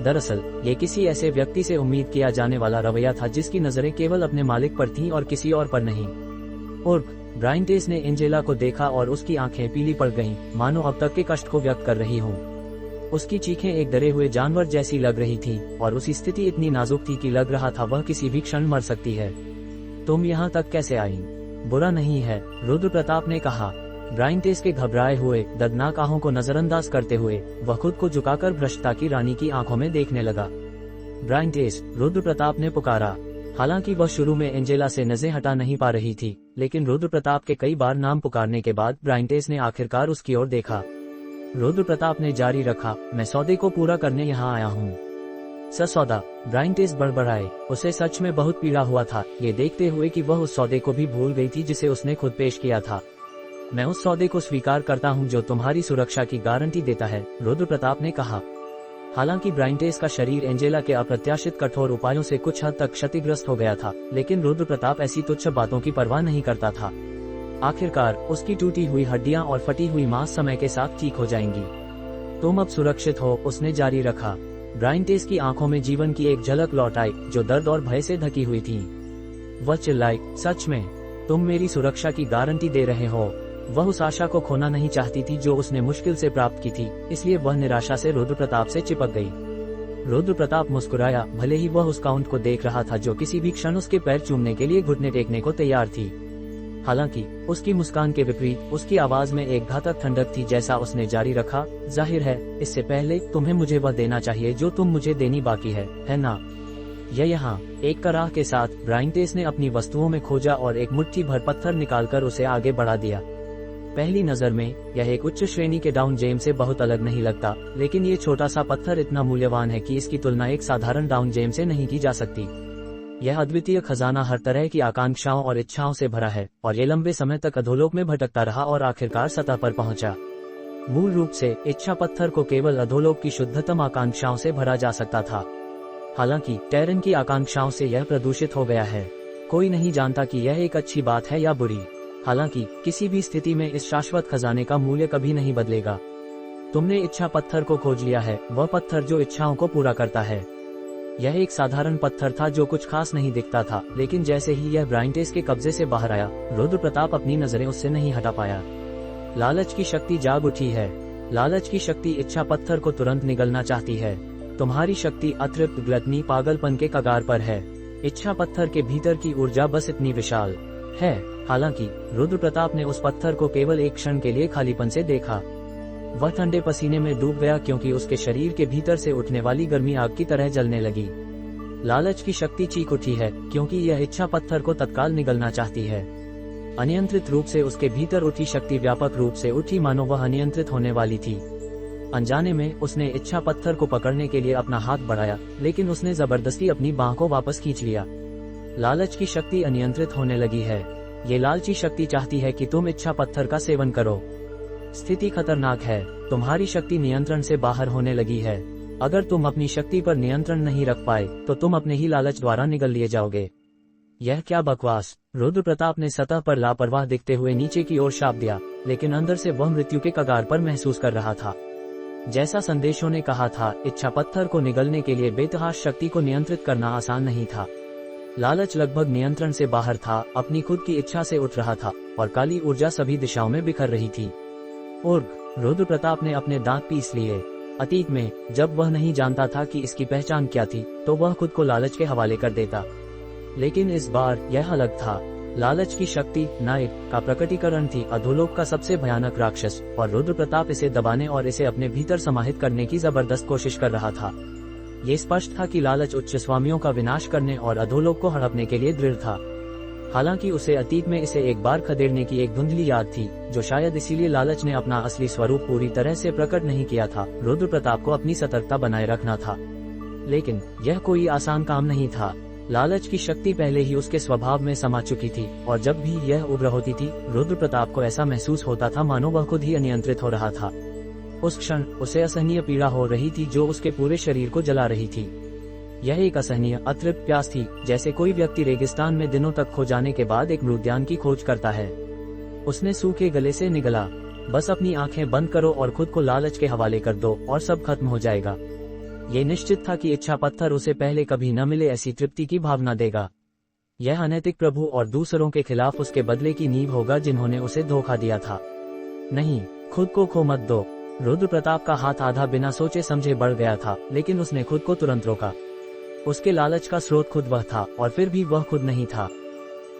दरअसल ये किसी ऐसे व्यक्ति से उम्मीद किया जाने वाला रवैया था जिसकी नजरें केवल अपने मालिक पर थीं और किसी और पर नहीं। और ब्राइंटेस ने एंजेला को देखा और उसकी आंखें पीली पड़ गईं, मानो अब तक के कष्ट को व्यक्त कर रही हों। उसकी चीखें एक डरे हुए जानवर जैसी लग रही थीं, और उसकी स्थिति इतनी नाजुक थी कि लग रहा था वह किसी भी क्षण मर सकती है। तुम यहाँ तक कैसे आई? बुरा नहीं है, रुद्र प्रताप ने कहा। ब्राइंटेस के घबराए हुए दर्दनाक आंखों को नजरअंदाज करते हुए वह खुद को झुकाकर भ्रष्टा की रानी की आंखों में देखने लगा। ब्राइंटेस, रुद्र प्रताप ने पुकारा। हालांकि वह शुरू में एंजेला से नजरें हटा नहीं पा रही थी, लेकिन रुद्र प्रताप के कई बार नाम पुकारने के बाद ब्राइंटेस ने आखिरकार उसकी ओर देखा। रुद्र प्रताप ने जारी रखा, मैं सौदे को पूरा करने यहाँ आया हूँ। सौदा? ब्राइंटेस बड़बड़ाए। उसे सच में बहुत पीड़ा हुआ था, ये देखते हुए कि वह उस सौदे को भी भूल गई थी जिसे उसने खुद पेश किया था। मैं उस सौदे को स्वीकार करता हूँ जो तुम्हारी सुरक्षा की गारंटी देता है, रुद्र प्रताप ने कहा। हालांकि ब्राइंटेस का शरीर एंजेला के अप्रत्याशित कठोर उपायों से कुछ हद तक क्षतिग्रस्त हो गया था, लेकिन रुद्र प्रताप ऐसी तुच्छ बातों की परवाह नहीं करता था। आखिरकार उसकी टूटी हुई हड्डियां और फटी हुई मांस समय के साथ ठीक हो जाएंगी। तुम अब सुरक्षित हो, उसने जारी रखा। ब्राइंटेस की आंखों में जीवन की एक झलक लौट आई जो दर्द और भय से ढकी हुई थी। वह चिल्लाई, सच में? तुम मेरी सुरक्षा की गारंटी दे रहे हो? वह उस आशा को खोना नहीं चाहती थी जो उसने मुश्किल से प्राप्त की थी, इसलिए वह निराशा से रुद्र प्रताप से चिपक गई। रुद्र प्रताप मुस्कुराया, भले ही वह उस काउंट को देख रहा था जो किसी भी क्षण उसके पैर चूमने के लिए घुटने टेकने को तैयार थी। हालांकि उसकी मुस्कान के विपरीत उसकी आवाज में एक घातक ठंडक थी। जैसा उसने जारी रखा, जाहिर है इससे पहले तुम्हें मुझे वह देना चाहिए जो तुम मुझे देनी बाकी है ना? यह यहाँ। एक कराह के साथ ब्राइंटेस ने अपनी वस्तुओं में खोजा और एक मुट्ठी भर पत्थर निकालकर उसे आगे बढ़ा दिया। पहली नजर में यह एक उच्च श्रेणी के डाउन जेम से बहुत अलग नहीं लगता, लेकिन ये छोटा सा पत्थर इतना मूल्यवान है कि इसकी तुलना एक साधारण डाउन जेम से नहीं की जा सकती। यह अद्वितीय खजाना हर तरह की आकांक्षाओं और इच्छाओं से भरा है, और ये लंबे समय तक अधोलोक में भटकता रहा और आखिरकार सतह पर पहुंचा। मूल रूप से इच्छा पत्थर को केवल अधोलोक की शुद्धतम आकांक्षाओं से भरा जा सकता था। हालांकि टेरन की आकांक्षाओं से यह प्रदूषित हो गया है। कोई नहीं जानता कि यह एक अच्छी बात है या बुरी। हालांकि किसी भी स्थिति में इस शाश्वत खजाने का मूल्य कभी नहीं बदलेगा। तुमने इच्छा पत्थर को खोज लिया है, वह पत्थर जो इच्छाओं को पूरा करता है। यह एक साधारण पत्थर था जो कुछ खास नहीं दिखता था, लेकिन जैसे ही यह ब्राइंटेस के कब्जे से बाहर आया, रुद्र प्रताप अपनी नजरें उससे नहीं हटा पाया। लालच की शक्ति जाग उठी है। लालच की शक्ति इच्छा पत्थर को तुरंत निगलना चाहती है। तुम्हारी शक्ति अतृप्त, ग्लटनी, पागलपन के कगार पर है। इच्छा पत्थर के भीतर की ऊर्जा बस इतनी विशाल है। हालांकि रुद्र प्रताप ने उस पत्थर को केवल एक क्षण के लिए खालीपन से देखा। वह ठंडे पसीने में डूब गया क्योंकि उसके शरीर के भीतर से उठने वाली गर्मी आग की तरह जलने लगी। लालच की शक्ति चीख उठी है क्योंकि यह इच्छा पत्थर को तत्काल निगलना चाहती है। अनियंत्रित रूप से उसके भीतर उठी शक्ति व्यापक रूप से उठी, मानो वह अनियंत्रित होने वाली थी। अनजाने में उसने इच्छा पत्थर को पकड़ने के लिए अपना हाथ बढ़ाया, लेकिन उसने जबरदस्ती अपनी बांह को वापस खींच लिया। लालच की शक्ति अनियंत्रित होने लगी है। ये लालची शक्ति चाहती है कि तुम इच्छा पत्थर का सेवन करो। स्थिति खतरनाक है। तुम्हारी शक्ति नियंत्रण से बाहर होने लगी है। अगर तुम अपनी शक्ति पर नियंत्रण नहीं रख पाए तो तुम अपने ही लालच द्वारा निगल लिए जाओगे। यह क्या बकवास! रुद्र प्रताप ने सतह पर लापरवाह दिखते हुए नीचे की ओर शाप दिया, लेकिन अंदर से वह मृत्यु के कगार पर महसूस कर रहा था। जैसा संदेशों ने कहा था, इच्छा पत्थर को निगलने के लिए बेतहाश शक्ति को नियंत्रित करना आसान नहीं था। लालच लगभग नियंत्रण से बाहर था, अपनी खुद की इच्छा से उठ रहा था और काली ऊर्जा सभी दिशाओं में बिखर रही थी। उर्ग रुद्र प्रताप ने अपने दांत पीस लिए। अतीत में जब वह नहीं जानता था कि इसकी पहचान क्या थी, तो वह खुद को लालच के हवाले कर देता। लेकिन इस बार यह अलग था। लालच की शक्ति नाइट का प्रकटीकरण थी, अधोलोक का सबसे भयानक राक्षस, और रुद्र प्रताप इसे दबाने और इसे अपने भीतर समाहित करने की जबरदस्त कोशिश कर रहा था। ये स्पष्ट था कि लालच उच्च स्वामियों का विनाश करने और अधोलोक को हड़पने के लिए दृढ़ था। हालांकि उसे अतीत में इसे एक बार खदेड़ने की एक धुंधली याद थी, जो शायद इसीलिए लालच ने अपना असली स्वरूप पूरी तरह से प्रकट नहीं किया था। रुद्र प्रताप को अपनी सतर्कता बनाए रखना था, लेकिन यह कोई आसान काम नहीं था। लालच की शक्ति पहले ही उसके स्वभाव में समा चुकी थी, और जब भी यह उग्र होती थी, रुद्र प्रताप को ऐसा महसूस होता था मानो वह खुद ही अनियंत्रित हो रहा था। उस क्षण उसे असहनीय पीड़ा हो रही थी जो उसके पूरे शरीर को जला रही थी। यह एक असहनीय अतृप्त प्यास थी, जैसे कोई व्यक्ति रेगिस्तान में दिनों तक खो जाने के बाद एक मृद्यान की खोज करता है। उसने सूखे गले से निगला, बस अपनी आंखें बंद करो और खुद को लालच के हवाले कर दो और सब खत्म हो जाएगा। ये निश्चित था कि इच्छा पत्थर उसे पहले कभी न मिले ऐसी तृप्ति की भावना देगा। यह अनैतिक प्रभु और दूसरों के खिलाफ उसके बदले की नींव होगा जिन्होंने उसे धोखा दिया था। नहीं, खुद को खो मत दो। रुद्र प्रताप का हाथ आधा बिना सोचे समझे बढ़ गया था, लेकिन उसने खुद को तुरंत रोका। उसके लालच का स्रोत खुद वह था, और फिर भी वह खुद नहीं था।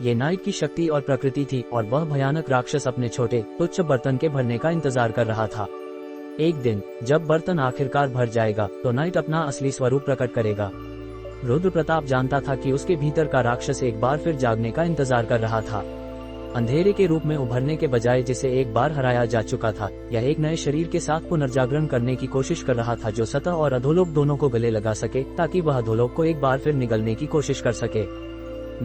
ये नाइट की शक्ति और प्रकृति थी, और वह भयानक राक्षस अपने छोटे तुच्छ बर्तन के भरने का इंतजार कर रहा था। एक दिन जब बर्तन आखिरकार भर जाएगा, तो नाइट अपना असली स्वरूप प्रकट करेगा। रुद्र प्रताप जानता था कि उसके भीतर का राक्षस एक बार फिर जागने का इंतजार कर रहा था। अंधेरे के रूप में उभरने के बजाय जिसे एक बार हराया जा चुका था, यह एक नए शरीर के साथ पुनर्जागरण करने की कोशिश कर रहा था, जो सतह और अधोलोक दोनों को गले लगा सके, ताकि वह अधोलोक को एक बार फिर निगलने की कोशिश कर सके।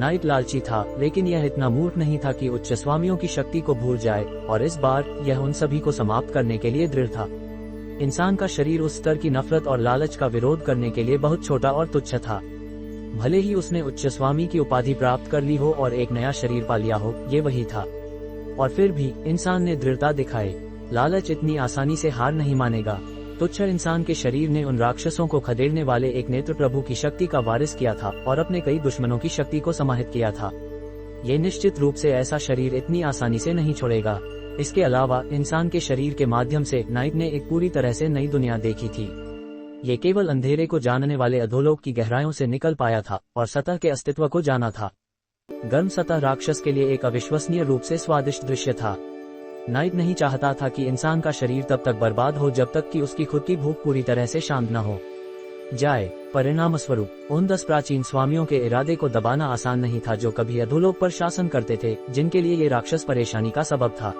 नाइट लालची था, लेकिन यह इतना मूर्ख नहीं था कि उच्च स्वामियों की शक्ति को भूल जाए, और इस बार यह उन सभी को समाप्त करने के लिए दृढ़ था। इंसान का शरीर उस स्तर की नफरत और लालच का विरोध करने के लिए बहुत छोटा और तुच्छ था। भले ही उसने उच्च स्वामी की उपाधि प्राप्त कर ली हो और एक नया शरीर पा लिया हो, ये वही था। और फिर भी इंसान ने दृढ़ता दिखाई। लालच इतनी आसानी से हार नहीं मानेगा। तुच्छ इंसान के शरीर ने उन राक्षसों को खदेड़ने वाले एक नेत्र प्रभु की शक्ति का वारिस किया था, और अपने कई दुश्मनों की शक्ति को समाहित किया था। ये निश्चित रूप से ऐसा शरीर इतनी आसानी से नहीं छोड़ेगा। इसके अलावा इंसान के शरीर के माध्यम से नाइट ने एक पूरी तरह से नई दुनिया देखी थी। ये केवल अंधेरे को जानने वाले अधोलोक की गहराइयों से निकल पाया था और सतह के अस्तित्व को जाना था। गर्म सतह राक्षस के लिए एक अविश्वसनीय रूप से स्वादिष्ट दृश्य था। नाइट नहीं चाहता था कि इंसान का शरीर तब तक बर्बाद हो जब तक कि उसकी खुद की भूख पूरी तरह से शांत न हो जाए। परिणाम स्वरूप उन 10 प्राचीन स्वामियों के इरादे को दबाना आसान नहीं था, जो कभी अधोलोक पर शासन करते थे, जिनके लिए ये राक्षस परेशानी का सबब था।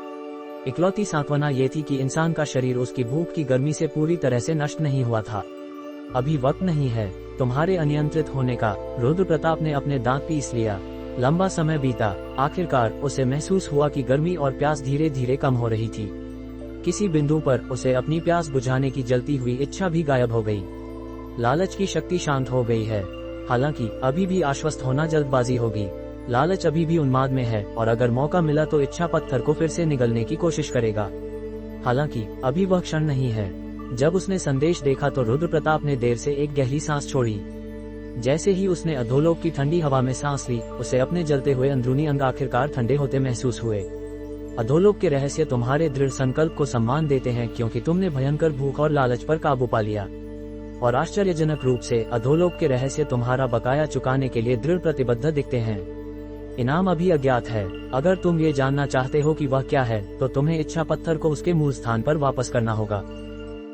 इकलौती सांत्वना ये थी कि इंसान का शरीर उसकी भूख की गर्मी से पूरी तरह से नष्ट नहीं हुआ था। अभी वक्त नहीं है तुम्हारे अनियंत्रित होने का। रुद्र प्रताप ने अपने दांत पीस लिया। लंबा समय बीता। आखिरकार उसे महसूस हुआ कि गर्मी और प्यास धीरे धीरे कम हो रही थी। किसी बिंदु पर उसे अपनी प्यास बुझाने की जलती हुई इच्छा भी गायब हो गई। लालच की शक्ति शांत हो गई है, हालांकि अभी भी आश्वस्त होना जल्दबाजी होगी। लालच अभी भी उन्माद में है, और अगर मौका मिला तो इच्छा पत्थर को फिर से निगलने की कोशिश करेगा। हालांकि अभी वह क्षण नहीं है। जब उसने संदेश देखा तो रुद्र प्रताप ने देर से एक गहरी सांस छोड़ी। जैसे ही उसने अधोलोक की ठंडी हवा में सांस ली, उसे अपने जलते हुए अंदरूनी अंग आखिरकार ठंडे होते महसूस हुए। अधोलोक के रहस्य तुम्हारे दृढ़ संकल्प को सम्मान देते हैं, क्योंकि तुमने भयंकर भूख और लालच पर काबू पा लिया। और आश्चर्यजनक रूप से अधोलोक के रहस्य तुम्हारा बकाया चुकाने के लिए दृढ़ प्रतिबद्ध दिखते हैं। इनाम अभी अज्ञात है। अगर तुम ये जानना चाहते हो कि वह क्या है, तो तुम्हें इच्छा पत्थर को उसके मूल स्थान पर वापस करना होगा।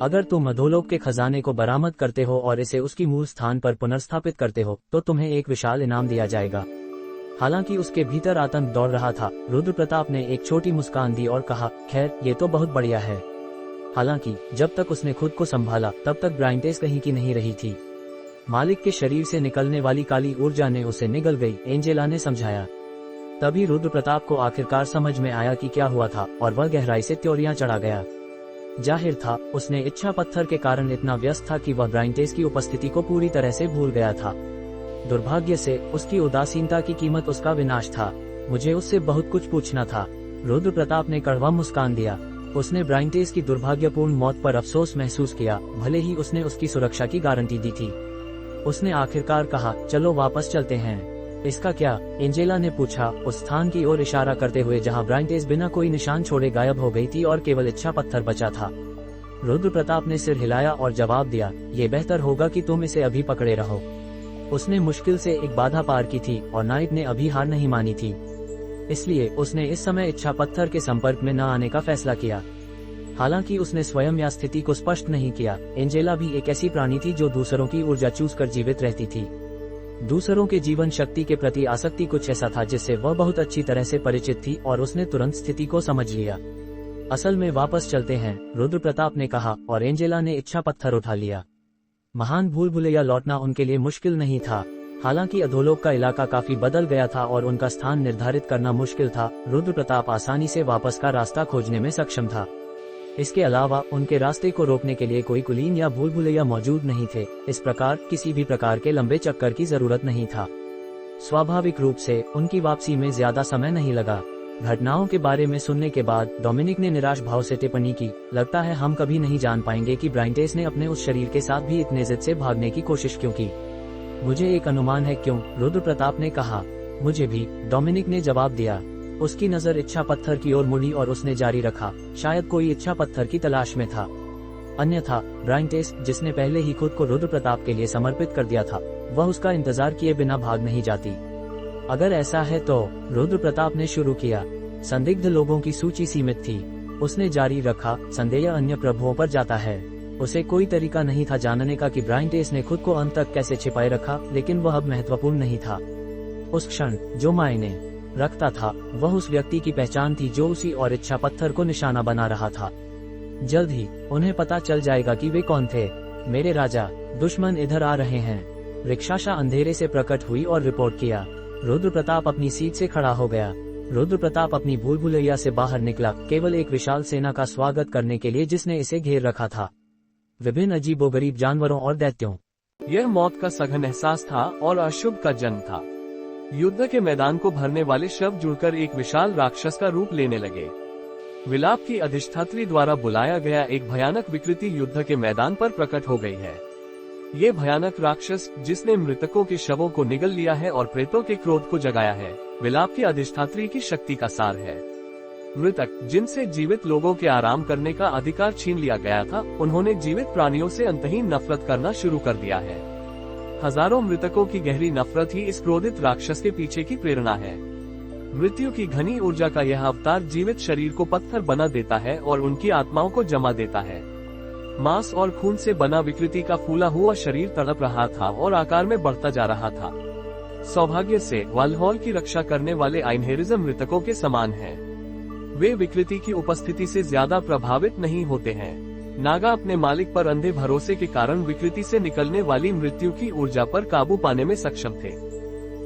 अगर तुम अधोलोक के खजाने को बरामद करते हो और इसे उसकी मूल स्थान पर पुनर्स्थापित करते हो, तो तुम्हें एक विशाल इनाम दिया जाएगा। हालांकि उसके भीतर आतंक दौड़ रहा था, रुद्र प्रताप ने एक छोटी मुस्कान दी और कहा, खैर ये तो बहुत बढ़िया है। हालांकि जब तक उसने खुद को संभाला, तब तक ब्राइंटेस कहीं की नहीं रही थी। मालिक के शरीर से निकलने वाली काली ऊर्जा ने उसे निगल गई, एंजेला ने समझाया। तभी रुद्र प्रताप को आखिरकार समझ में आया कि क्या हुआ था, और वह गहराई से त्योरियां चढ़ा गया। जाहिर था उसने इच्छा पत्थर के कारण इतना व्यस्त था कि वह ब्राइंटेस की उपस्थिति को पूरी तरह से भूल गया था। दुर्भाग्य से उसकी उदासीनता की कीमत उसका विनाश था। मुझे उससे बहुत कुछ पूछना था। रुद्र प्रताप ने कड़वा मुस्कान दिया। उसने ब्राइंटेस की दुर्भाग्यपूर्ण मौत पर अफसोस महसूस किया, भले ही उसने उसकी सुरक्षा की गारंटी दी थी। उसने आखिरकार कहा, चलो वापस चलते हैं। इसका क्या? एंजेला ने पूछा, उस स्थान की ओर इशारा करते हुए जहां ब्राइंटेस बिना कोई निशान छोड़े गायब हो गई थी और केवल इच्छा पत्थर बचा था। रुद्र प्रताप ने सिर हिलाया और जवाब दिया, ये बेहतर होगा कि तुम इसे अभी पकड़े रहो। उसने मुश्किल से एक बाधा पार की थी और नाइट ने अभी हार नहीं मानी थी, इसलिए उसने इस समय इच्छा पत्थर के संपर्क में न आने का फैसला किया। हालांकि उसने स्वयं या स्थिति को स्पष्ट नहीं किया, एंजेला भी एक ऐसी प्राणी थी जो दूसरों की ऊर्जा चूस कर जीवित रहती थी। दूसरों के जीवन शक्ति के प्रति आसक्ति कुछ ऐसा था जिससे वह बहुत अच्छी तरह से परिचित थी और उसने तुरंत स्थिति को समझ लिया। असल में वापस चलते हैं, रुद्र प्रताप ने कहा, और एंजेला ने इच्छा पत्थर उठा लिया। महान भूल भुलैया लौटना उनके लिए मुश्किल नहीं था। हालांकि अधोलोक का इलाका काफी बदल गया था और उनका स्थान निर्धारित करना मुश्किल था। रुद्र प्रताप आसानी से वापस का रास्ता खोजने में सक्षम था। इसके अलावा उनके रास्ते को रोकने के लिए कोई कुलीन या भूल भुलैया मौजूद नहीं थे। इस प्रकार किसी भी प्रकार के लंबे चक्कर की जरूरत नहीं था। स्वाभाविक रूप से उनकी वापसी में ज्यादा समय नहीं लगा। घटनाओं के बारे में सुनने के बाद डोमिनिक ने निराश भाव से टिप्पणी की, लगता है हम कभी नहीं जान पाएंगे कि ब्राइंटेस ने अपने उस शरीर के साथ भी इतने जिद से भागने की कोशिश क्यों की। मुझे एक अनुमान है क्यों, रुद्र प्रताप ने कहा। मुझे भी, डोमिनिक ने जवाब दिया। उसकी नजर इच्छा पत्थर की ओर मुड़ी और उसने जारी रखा, शायद कोई इच्छा पत्थर की तलाश में था। अन्यथा ब्राइंटेस, जिसने पहले ही खुद को रुद्र प्रताप के लिए समर्पित कर दिया था, वह उसका इंतजार किए बिना भाग नहीं जाती। अगर ऐसा है तो, रुद्र प्रताप ने शुरू किया। संदिग्ध लोगों की सूची सीमित थी। उसने जारी रखा, संदेह अन्य प्रभुओं पर जाता है। उसे कोई तरीका नहीं था जानने का कि ब्राइंटेस ने खुद को अंत तक कैसे छिपाए रखा, लेकिन वह अब महत्वपूर्ण नहीं था। उस क्षण जो मायने रखता था वह उस व्यक्ति की पहचान थी जो उसी और इच्छा पत्थर को निशाना बना रहा था। जल्द ही उन्हें पता चल जाएगा कि वे कौन थे। मेरे राजा, दुश्मन इधर आ रहे हैं। रिक्शाशा अंधेरे से प्रकट हुई और रिपोर्ट किया। रुद्र प्रताप अपनी सीट से खड़ा हो गया। रुद्र प्रताप अपनी भूल भुलैया से बाहर निकला, केवल एक विशाल सेना का स्वागत करने के लिए जिसने इसे घेर रखा था, विभिन्न अजीबोगरीब जानवरों और दैत्यों। यह मौत का सघन एहसास था और अशुभ का जन्म था। युद्ध के मैदान को भरने वाले शब्द जुड़कर एक विशाल राक्षस का रूप लेने लगे। विलाप की अधिष्ठात्री द्वारा बुलाया गया एक भयानक विकृति युद्ध के मैदान पर प्रकट हो गई है। ये भयानक राक्षस, जिसने मृतकों के शवों को निगल लिया है और प्रेतों के क्रोध को जगाया है, विलाप की अधिष्ठात्री की शक्ति का सार है। मृतक, जिनसे जीवित लोगों के आराम करने का अधिकार छीन लिया गया था, उन्होंने जीवित प्राणियों से अंतहीन नफरत करना शुरू कर दिया है। हजारों मृतकों की गहरी नफरत ही इस क्रोधित राक्षस के पीछे की प्रेरणा है। मृत्यु की घनी ऊर्जा का यह अवतार जीवित शरीर को पत्थर बना देता है और उनकी आत्माओं को जमा देता है। मांस और खून से बना विकृति का फूला हुआ शरीर तड़प रहा था और आकार में बढ़ता जा रहा था। सौभाग्य से वालहॉल की रक्षा करने वाले आइनहेरिज्म मृतकों के समान हैं। वे विकृति की उपस्थिति से ज्यादा प्रभावित नहीं होते हैं। नागा अपने मालिक पर अंधे भरोसे के कारण विकृति से निकलने वाली मृत्यु की ऊर्जा पर काबू पाने में सक्षम थे।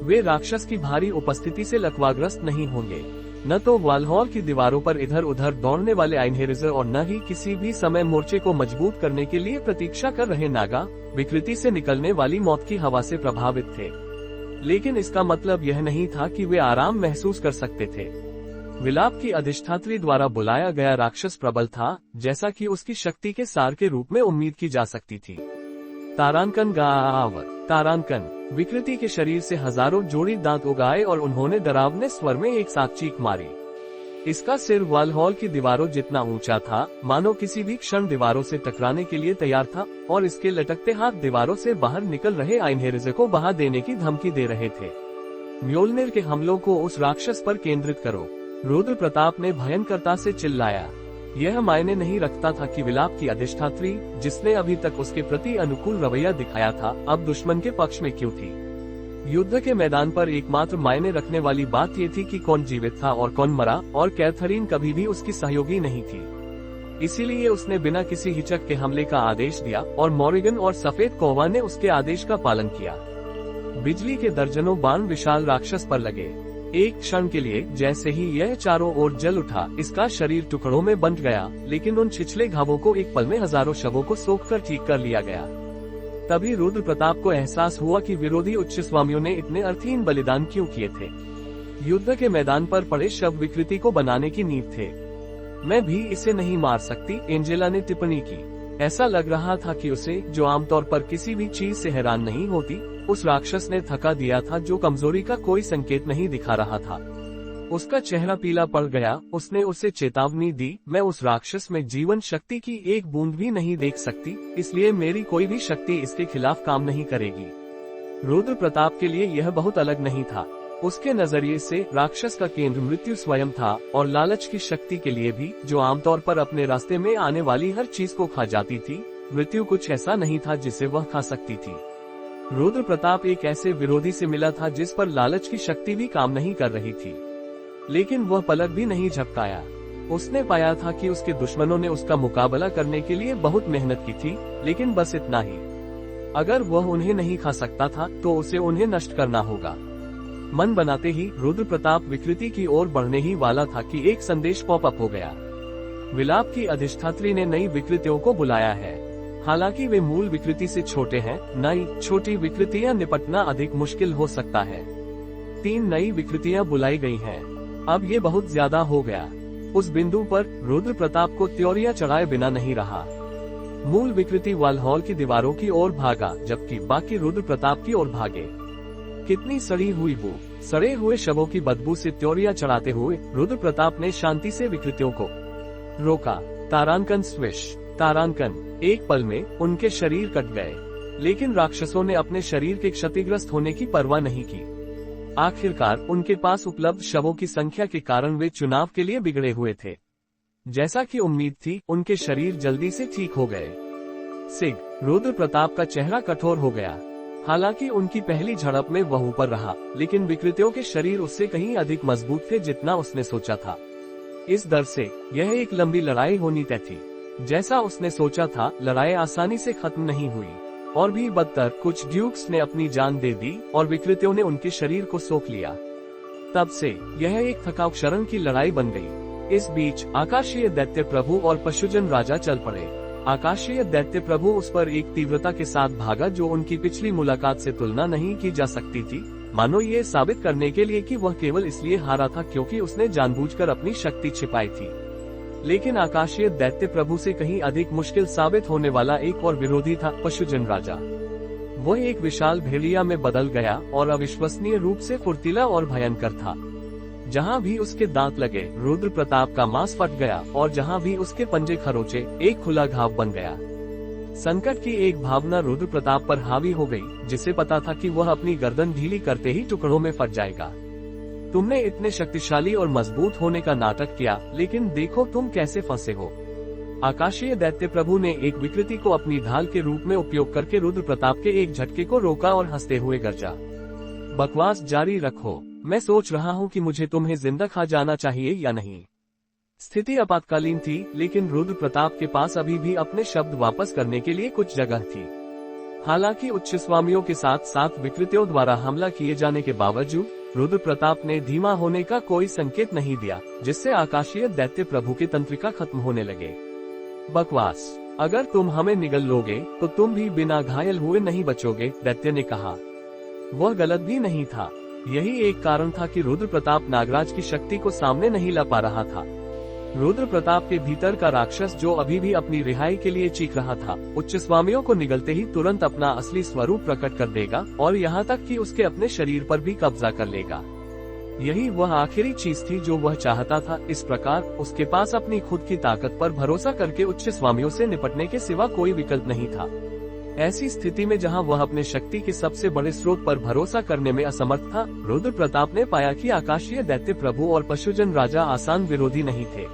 वे राक्षस की भारी उपस्थिति से लकवाग्रस्त नहीं होंगे। न तो वालहॉल की दीवारों पर इधर उधर दौड़ने वाले आइनहेरिजर और न ही किसी भी समय मोर्चे को मजबूत करने के लिए प्रतीक्षा कर रहे नागा विकृति से निकलने वाली मौत की हवा से प्रभावित थे। लेकिन इसका मतलब यह नहीं था कि वे आराम महसूस कर सकते थे। विलाप की अधिष्ठात्री द्वारा बुलाया गया राक्षस प्रबल था, जैसा कि उसकी शक्ति के सार के रूप में उम्मीद की जा सकती थी। तारांकन गावत तारांकन, विकृति के शरीर से हजारों जोड़ी दांत उगाए और उन्होंने डरावने स्वर में एक साथ चीख मारी। इसका सिर वालहॉल की दीवारों जितना ऊंचा था, मानो किसी भी क्षण दीवारों से टकराने के लिए तैयार था, और इसके लटकते हाथ दीवारों से बाहर निकल रहे आइनहेरिजर को बहा देने की धमकी दे रहे थे। म्योल्निर के हमलों को उस राक्षस पर केंद्रित करो, रुद्र प्रताप ने भयंकरता से चिल्लाया। यह मायने नहीं रखता था कि विलाप की अधिष्ठात्री, जिसने अभी तक उसके प्रति अनुकूल रवैया दिखाया था, अब दुश्मन के पक्ष में क्यों थी। युद्ध के मैदान पर एकमात्र मायने रखने वाली बात ये थी कि कौन जीवित था और कौन मरा, और कैथरीन कभी भी उसकी सहयोगी नहीं थी। इसीलिए उसने बिना किसी हिचक के हमले का आदेश दिया और मॉरिगन और सफेद कौवा ने उसके आदेश का पालन किया। बिजली के दर्जनों बाण विशाल राक्षस पर लगे। एक क्षण के लिए जैसे ही यह चारों ओर जल उठा, इसका शरीर टुकड़ों में बंट गया, लेकिन उन छिछले घावों को एक पल में हजारों शवों को सोखकर ठीक कर लिया गया। तभी रुद्र प्रताप को एहसास हुआ कि विरोधी उच्च स्वामियों ने इतने अर्थहीन बलिदान क्यों किए थे। युद्ध के मैदान पर पड़े शव विकृति को बनाने की नींव थे। मैं भी इसे नहीं मार सकती, एंजेला ने टिप्पणी की। ऐसा लग रहा था कि उसे, जो आमतौर पर किसी भी चीज से हैरान नहीं होती, उस राक्षस ने थका दिया था जो कमजोरी का कोई संकेत नहीं दिखा रहा था। उसका चेहरा पीला पड़ गया। उसने उसे चेतावनी दी, मैं उस राक्षस में जीवन शक्ति की एक बूंद भी नहीं देख सकती, इसलिए मेरी कोई भी शक्ति इसके खिलाफ काम नहीं करेगी। रुद्र प्रताप के लिए यह बहुत अलग नहीं था। उसके नजरिए से राक्षस का केंद्र मृत्यु स्वयं था और लालच की शक्ति के लिए भी, जो आमतौर पर अपने रास्ते में आने वाली हर चीज को खा जाती थी, मृत्यु कुछ ऐसा नहीं था जिसे वह खा सकती थी। रुद्र प्रताप एक ऐसे विरोधी से मिला था जिस पर लालच की शक्ति भी काम नहीं कर रही थी, लेकिन वह पलक भी नहीं झपकाया। उसने पाया था कि उसके दुश्मनों ने उसका मुकाबला करने के लिए बहुत मेहनत की थी, लेकिन बस इतना ही। अगर वह उन्हें नहीं खा सकता था तो उसे उन्हें नष्ट करना होगा। मन बनाते ही रुद्र प्रताप विकृति की ओर बढ़ने ही वाला था कि एक संदेश पॉपअप हो गया। विलाप की अधिष्ठात्री ने नई विकृतियों को बुलाया है। हालांकि वे मूल विकृति से छोटे हैं, नई छोटी विकृतियां निपटना अधिक मुश्किल हो सकता है। 3 नई विकृतियां बुलाई गई हैं। अब ये बहुत ज्यादा हो गया। उस बिंदु पर रुद्र प्रताप को त्योरियां चढ़ाए बिना नहीं रहा। मूल विकृति वालहॉल की दीवारों की ओर भागा, जबकि बाकी रुद्र प्रताप की ओर भागे। कितनी सड़ी हुई बू, सड़े हुए शवों की बदबू से त्योरियां चढ़ाते हुए रुद्र प्रताप ने शांति से विकृतियों को रोका। तारांकन स्विश, तारांकन। एक पल में उनके शरीर कट गए, लेकिन राक्षसों ने अपने शरीर के क्षतिग्रस्त होने की परवाह नहीं की। आखिरकार उनके पास उपलब्ध शवों की संख्या के कारण वे चुनाव के लिए बिगड़े हुए थे। जैसा कि उम्मीद थी, उनके शरीर जल्दी से ठीक हो गए। सिग, रुद्र प्रताप का चेहरा कठोर हो गया। हालांकि उनकी पहली झड़प में वह ऊपर रहा, लेकिन विकृतियों के शरीर उससे कहीं अधिक मजबूत थे जितना उसने सोचा था। इस डर से यह एक लंबी लड़ाई होनी तय थी। जैसा उसने सोचा था, लड़ाई आसानी से खत्म नहीं हुई, और भी बदतर कुछ ड्यूक्स ने अपनी जान दे दी और विकृतियों ने उनके शरीर को सोख लिया। तब से यह एक थकाऊ क्षरण की लड़ाई बन गई। इस बीच आकाशीय दैत्य प्रभु और पशुजन राजा चल पड़े। आकाशीय दैत्य प्रभु उस पर एक तीव्रता के साथ भागा जो उनकी पिछली मुलाकात से तुलना नहीं की जा सकती थी, मानो ये साबित करने के लिए कि वह केवल इसलिए हारा था क्योंकि उसने जानबूझकर अपनी शक्ति छिपाई थी। लेकिन आकाशीय दैत्य प्रभु से कहीं अधिक मुश्किल साबित होने वाला एक और विरोधी था, पशुजन राजा। वह एक विशाल भेड़िया में बदल गया और अविश्वसनीय रूप से फुर्तीला और भयंकर था। जहां भी उसके दांत लगे, रुद्र प्रताप का मांस फट गया, और जहां भी उसके पंजे खरोचे, एक खुला घाव बन गया। संकट की एक भावना रुद्र प्रताप पर हावी हो गई, जिसे पता था कि वह अपनी गर्दन ढीली करते ही टुकड़ों में फट जाएगा। तुमने इतने शक्तिशाली और मजबूत होने का नाटक किया, लेकिन देखो तुम कैसे फंसे हो। आकाशीय दैत्य प्रभु ने एक विकृति को अपनी ढाल के रूप में उपयोग करके रुद्र प्रताप के एक झटके को रोका और हंसते हुए गरजा, बकवास जारी रखो, मैं सोच रहा हूँ कि मुझे तुम्हें जिंदा खा जाना चाहिए या नहीं। स्थिति आपातकालीन थी, लेकिन रुद्र प्रताप के पास अभी भी अपने शब्द वापस करने के लिए कुछ जगह थी। हालांकि उच्च स्वामियों के साथ साथ विकृतियों द्वारा हमला किए जाने के बावजूद रुद्र प्रताप ने धीमा होने का कोई संकेत नहीं दिया, जिससे आकाशीय दैत्य प्रभु की तंत्रिका खत्म होने लगे। बकवास, अगर तुम हमें निगल लोगे तो तुम भी बिना घायल हुए नहीं बचोगे, दैत्य ने कहा। वह गलत भी नहीं था। यही एक कारण था कि रुद्र प्रताप नागराज की शक्ति को सामने नहीं ला पा रहा था। रुद्र प्रताप के भीतर का राक्षस जो अभी भी अपनी रिहाई के लिए चीख रहा था, उच्च स्वामियों को निगलते ही तुरंत अपना असली स्वरूप प्रकट कर देगा और यहाँ तक कि उसके अपने शरीर पर भी कब्जा कर लेगा। यही वह आखिरी चीज थी जो वह चाहता था। इस प्रकार उसके पास अपनी खुद की ताकत पर भरोसा करके उच्च स्वामियों से निपटने के सिवा कोई विकल्प नहीं था। ऐसी स्थिति में जहां वह अपने शक्ति के सबसे बड़े स्रोत पर भरोसा करने में असमर्थ था, रुद्र प्रताप ने पाया कि आकाशीय दैत्य प्रभु और पशुजन राजा आसान विरोधी नहीं थे।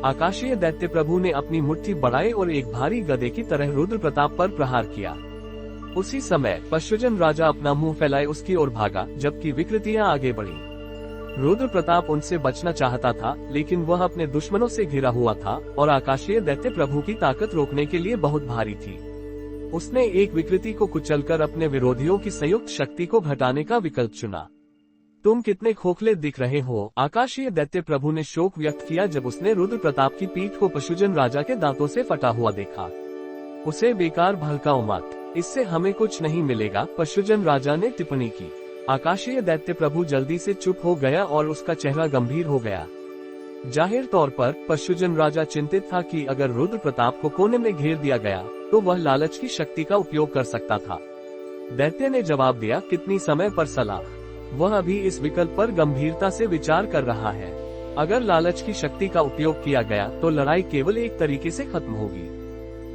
आकाशीय दैत्य प्रभु ने अपनी मुट्ठी बढ़ाई और एक भारी गदे की तरह रुद्र प्रताप पर प्रहार किया। उसी समय पशुजन राजा अपना मुंह फैलाए उसकी ओर भागा, जबकि विकृतियां आगे बढ़ी। रुद्र प्रताप उनसे बचना चाहता था, लेकिन वह अपने दुश्मनों से घिरा हुआ था और आकाशीय दैत्य प्रभु की ताकत रोकने के लिए बहुत भारी थी। उसने एक विकृति को कुचलकर अपने विरोधियों की संयुक्त शक्ति को घटाने का विकल्प चुना। तुम कितने खोखले दिख रहे हो, आकाशीय दैत्य प्रभु ने शोक व्यक्त किया जब उसने रुद्र प्रताप की पीठ को पशुजन राजा के दांतों से फटा हुआ देखा। उसे बेकार भड़काओ मत, इससे हमें कुछ नहीं मिलेगा, पशुजन राजा ने टिप्पणी की। आकाशीय दैत्य प्रभु जल्दी से चुप हो गया और उसका चेहरा गंभीर हो गया। जाहिर तौर पर पशुजन राजा चिंतित था कि अगर रुद्र प्रताप को कोने में घेर दिया गया तो वह लालच की शक्ति का उपयोग कर सकता था। दैत्य ने जवाब दिया, कितनी समय पर सलाह? वह अभी इस विकल्प पर गंभीरता से विचार कर रहा है। अगर लालच की शक्ति का उपयोग किया गया तो लड़ाई केवल एक तरीके से खत्म होगी।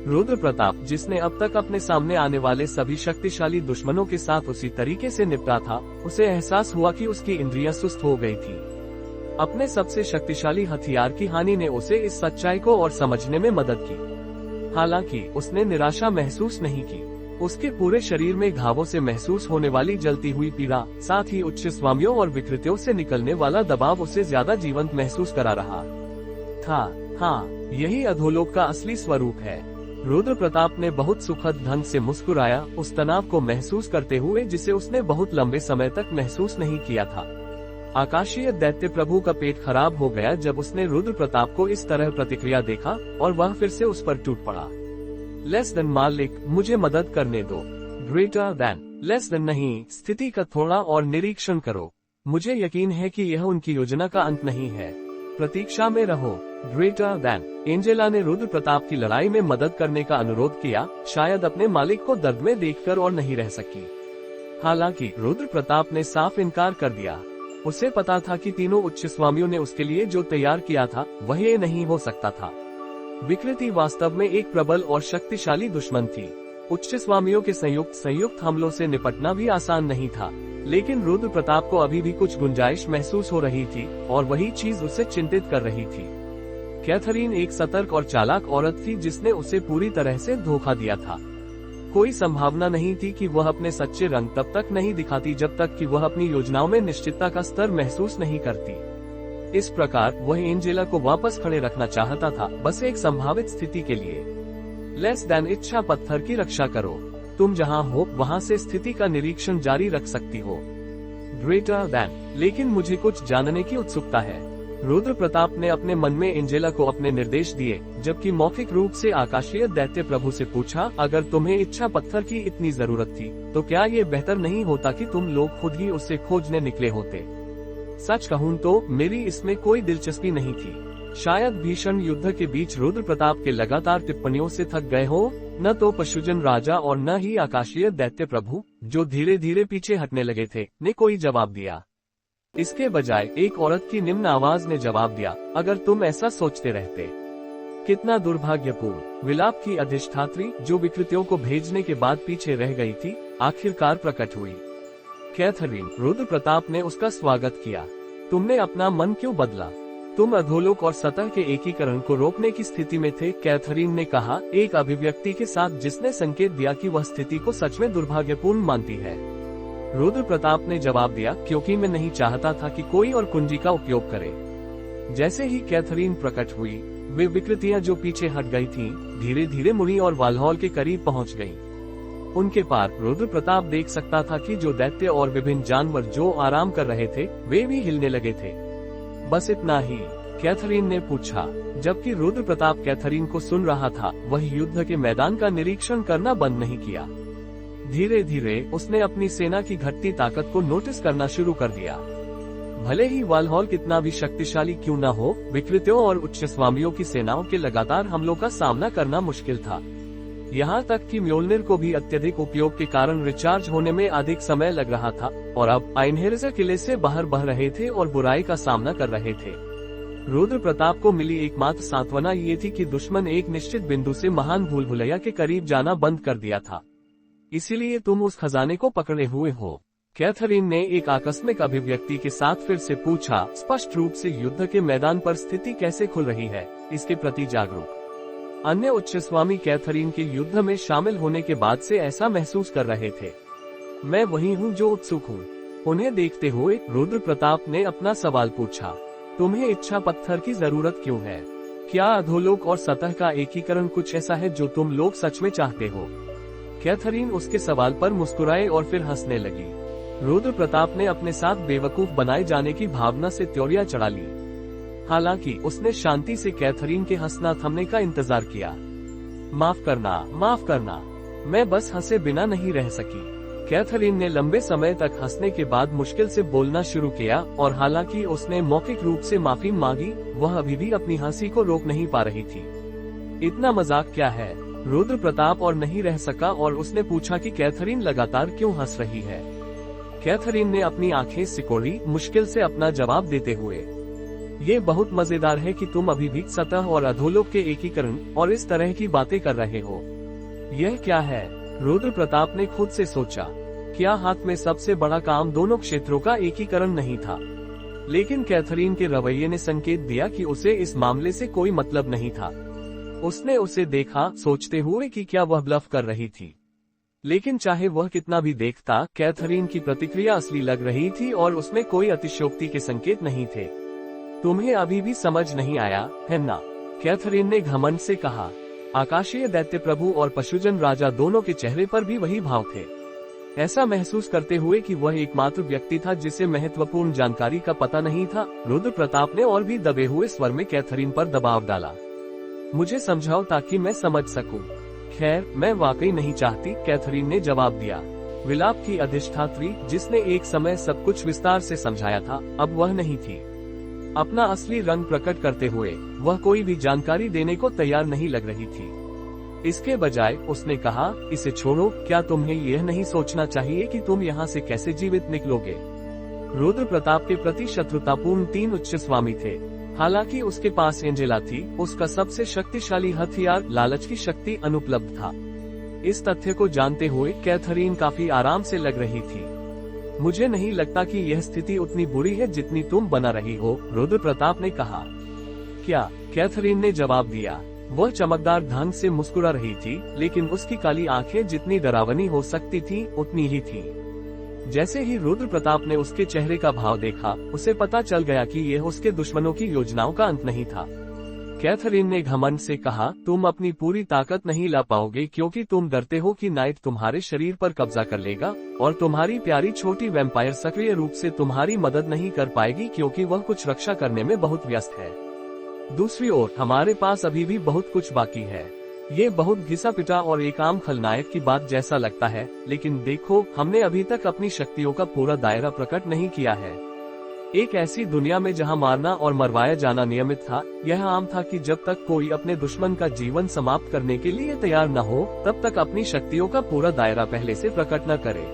रुद्र प्रताप, जिसने अब तक अपने सामने आने वाले सभी शक्तिशाली दुश्मनों के साथ उसी तरीके से निपटा था, उसे एहसास हुआ कि उसकी इंद्रियां सुस्त हो गई थी। अपने सबसे शक्तिशाली हथियार की हानि ने उसे इस सच्चाई को और समझने में मदद की। हालांकि उसने निराशा महसूस नहीं की। उसके पूरे शरीर में घावों से महसूस होने वाली जलती हुई पीड़ा, साथ ही उच्च स्वामियों और विकृतियों से निकलने वाला दबाव उसे ज्यादा जीवंत महसूस करा रहा था। हाँ, यही अधोलोक का असली स्वरूप है। रुद्र प्रताप ने बहुत सुखद ढंग से मुस्कुराया, उस तनाव को महसूस करते हुए जिसे उसने बहुत लंबे समय तक महसूस नहीं किया था। आकाशीय दैत्य प्रभु का पेट खराब हो गया जब उसने रुद्र प्रताप को इस तरह प्रतिक्रिया देखा, और वह फिर से उस पर टूट पड़ा। लेस देन मालिक, मुझे मदद करने दो। ग्रेटर देन, लेस देन नहीं, स्थिति का थोड़ा और निरीक्षण करो। मुझे यकीन है कि यह उनकी योजना का अंत नहीं है। प्रतीक्षा में रहो। Greater than. एंजेला ने रुद्र प्रताप की लड़ाई में मदद करने का अनुरोध किया, शायद अपने मालिक को दर्द में देखकर और नहीं रह सकी। हालांकि रुद्र प्रताप ने साफ इनकार कर दिया। उसे पता था कि तीनों उच्च स्वामियों ने उसके लिए जो तैयार किया था वह ये नहीं हो सकता था। विकृति वास्तव में एक प्रबल और शक्तिशाली दुश्मन थी। उच्च स्वामियों के संयुक्त हमलों से निपटना भी आसान नहीं था, लेकिन रुद्र प्रताप को अभी भी कुछ गुंजाइश महसूस हो रही थी, और वही चीज उसे चिंतित कर रही थी। कैथरीन एक सतर्क और चालाक औरत थी जिसने उसे पूरी तरह से धोखा दिया था। कोई संभावना नहीं थी कि वह अपने सच्चे रंग तब तक नहीं दिखाती जब तक कि वह अपनी योजनाओं में निश्चितता का स्तर महसूस नहीं करती। इस प्रकार वह एंजेला को वापस खड़े रखना चाहता था, बस एक संभावित स्थिति के लिए। लेस देन इच्छा पत्थर की रक्षा करो। तुम जहां हो वहां से स्थिति का निरीक्षण जारी रख सकती हो। ग्रेटर देन, लेकिन मुझे कुछ जानने की उत्सुकता है। रुद्र प्रताप ने अपने मन में एंजेला को अपने निर्देश दिए, जबकि मौखिक रूप से आकाशीय दैत्य प्रभु से पूछा, अगर तुम्हें इच्छा पत्थर की इतनी जरूरत थी तो क्या ये बेहतर नहीं होता कि तुम लोग खुद ही उसे खोजने निकले होते? सच कहूँ तो मेरी इसमें कोई दिलचस्पी नहीं थी। शायद भीषण युद्ध के बीच रुद्र प्रताप के लगातार टिप्पणियों से थक गए हो, न तो पशुजन राजा और न ही आकाशीय दैत्य प्रभु, जो धीरे धीरे पीछे हटने लगे थे, ने कोई जवाब दिया। इसके बजाय एक औरत की निम्न आवाज ने जवाब दिया, अगर तुम ऐसा सोचते रहते। कितना दुर्भाग्यपूर्ण। विलाप की अधिष्ठात्री, जो विकृतियों को भेजने के बाद पीछे रह गई थी, आखिरकार प्रकट हुई। कैथरीन, रुद्र प्रताप ने उसका स्वागत किया। तुमने अपना मन क्यों बदला? तुम अधोलोक और सतह के एकीकरण को रोकने की स्थिति में थे, कैथरीन ने कहा, एक अभिव्यक्ति के साथ जिसने संकेत दिया कि वह स्थिति को सच में दुर्भाग्यपूर्ण मानती है। रुद्र प्रताप ने जवाब दिया, क्योंकि मैं नहीं चाहता था कि कोई और कुंजी का उपयोग करे। जैसे ही कैथरीन प्रकट हुई, वे विकृतियां जो पीछे हट गई थीं, धीरे धीरे मुड़ी और वालहॉल के करीब पहुंच गईं। उनके पार रुद्र प्रताप देख सकता था कि जो दैत्य और विभिन्न जानवर जो आराम कर रहे थे, वे भी हिलने लगे थे। बस इतना ही? कैथरीन ने पूछा। जबकि रुद्र प्रताप कैथरीन को सुन रहा था, वह युद्ध के मैदान का निरीक्षण करना बंद नहीं किया। धीरे धीरे उसने अपनी सेना की घटती ताकत को नोटिस करना शुरू कर दिया। भले ही वालहॉल कितना भी शक्तिशाली क्यों न हो, विकृतियों और उच्च स्वामियों की सेनाओं के लगातार हमलों का सामना करना मुश्किल था। यहाँ तक कि म्योल्निर को भी अत्यधिक उपयोग के कारण रिचार्ज होने में अधिक समय लग रहा था, और अब आइनहेर्जर किले से बाहर बह रहे थे और बुराई का सामना कर रहे थे। रुद्र प्रताप को मिली एकमात्र सांत्वना ये थी कि दुश्मन एक निश्चित बिंदु से महान भूल भुलैया के करीब जाना बंद कर दिया था। इसीलिए तुम उस खजाने को पकड़े हुए हो? कैथरीन ने एक आकस्मिक अभिव्यक्ति के साथ फिर से पूछा, स्पष्ट रूप से युद्ध के मैदान पर स्थिति कैसे खुल रही है, इसके प्रति जागरूक। अन्य उच्च स्वामी कैथरीन के युद्ध में शामिल होने के बाद से ऐसा महसूस कर रहे थे। मैं वही हूँ जो उत्सुक हूँ। उन्हें देखते हुए रुद्र प्रताप ने अपना सवाल पूछा, तुम्हें इच्छा पत्थर की जरूरत क्यों है? क्या अधोलोक और सतह का एकीकरण कुछ ऐसा है जो तुम लोग सच में चाहते हो? कैथरीन उसके सवाल पर मुस्कुराए और फिर हंसने लगी। रुद्र प्रताप ने अपने साथ बेवकूफ बनाए जाने की भावना से त्योरियां चढ़ा ली। हालांकि उसने शांति से कैथरीन के हंसना थमने का इंतजार किया। माफ करना, मैं बस हंसे बिना नहीं रह सकी। कैथरीन ने लंबे समय तक हंसने के बाद मुश्किल से बोलना शुरू किया, और हालांकि उसने मौखिक रूप से माफी मांगी, वह अभी भी अपनी हंसी को रोक नहीं पा रही थी। इतना मजाक क्या है? रुद्र प्रताप और नहीं रह सका और उसने पूछा कि कैथरीन लगातार क्यों हंस रही है। कैथरीन ने अपनी आंखें सिकोड़ी, मुश्किल से अपना जवाब देते हुए, ये बहुत मजेदार है कि तुम अभी भी सतह और अधोलोक के एकीकरण और इस तरह की बातें कर रहे हो। यह क्या है? रुद्र प्रताप ने खुद से सोचा, क्या हाथ में सबसे बड़ा काम दोनों क्षेत्रों का एकीकरण नहीं था? लेकिन कैथरीन के रवैये ने संकेत दिया कि उसे इस मामले से कोई मतलब नहीं था। उसने उसे देखा, सोचते हुए कि क्या वह ब्लफ कर रही थी। लेकिन चाहे वह कितना भी देखता, कैथरीन की प्रतिक्रिया असली लग रही थी और उसमें कोई अतिशयोक्ति के संकेत नहीं थे। तुम्हें अभी भी समझ नहीं आया है ना? कैथरीन ने घमंड से कहा। आकाशीय दैत्य प्रभु और पशुजन राजा दोनों के चेहरे पर भी वही भाव थे, ऐसा महसूस करते हुए कि वह एकमात्र व्यक्ति था जिसे महत्वपूर्ण जानकारी का पता नहीं था। रुद्र प्रताप ने और भी दबे हुए स्वर में कैथरीन पर दबाव डाला, मुझे समझाओ ताकि मैं समझ सकूं। खैर, मैं वाकई नहीं चाहती, कैथरीन ने जवाब दिया। विलाप की अधिष्ठात्री, जिसने एक समय सब कुछ विस्तार से समझाया था, अब वह नहीं थी। अपना असली रंग प्रकट करते हुए वह कोई भी जानकारी देने को तैयार नहीं लग रही थी। इसके बजाय उसने कहा, इसे छोड़ो, क्या तुम्हें यह नहीं सोचना चाहिए कि तुम यहाँ से कैसे जीवित निकलोगे? रुद्र प्रताप के प्रति शत्रुतापूर्ण 3 उच्च स्वामी थे। हालांकि उसके पास एंजेला थी, उसका सबसे शक्तिशाली हथियार लालच की शक्ति अनुपलब्ध था। इस तथ्य को जानते हुए कैथरीन काफी आराम से लग रही थी। मुझे नहीं लगता कि यह स्थिति उतनी बुरी है जितनी तुम बना रही हो, रुद्र प्रताप ने कहा। क्या? कैथरीन ने जवाब दिया। वह चमकदार ढंग से मुस्कुरा रही थी, लेकिन उसकी काली आंखें जितनी डरावनी हो सकती थी उतनी ही थी। जैसे ही रुद्र प्रताप ने उसके चेहरे का भाव देखा, उसे पता चल गया कि यह उसके दुश्मनों की योजनाओं का अंत नहीं था। कैथरीन ने घमंड से कहा, तुम अपनी पूरी ताकत नहीं ला पाओगे क्योंकि तुम डरते हो कि नाइट तुम्हारे शरीर पर कब्जा कर लेगा और तुम्हारी प्यारी छोटी वैम्पायर सक्रिय रूप से तुम्हारी मदद नहीं कर पाएगी क्योंकि वह कुछ रक्षा करने में बहुत व्यस्त है। दूसरी ओर हमारे पास अभी भी बहुत कुछ बाकी है। ये बहुत घिसा पिटा और एक आम खलनायक की बात जैसा लगता है, लेकिन देखो, हमने अभी तक अपनी शक्तियों का पूरा दायरा प्रकट नहीं किया है। एक ऐसी दुनिया में जहां मारना और मरवाया जाना नियमित था, यह आम था कि जब तक कोई अपने दुश्मन का जीवन समाप्त करने के लिए तैयार न हो, तब तक अपनी शक्तियों का पूरा दायरा पहले से प्रकट न करे।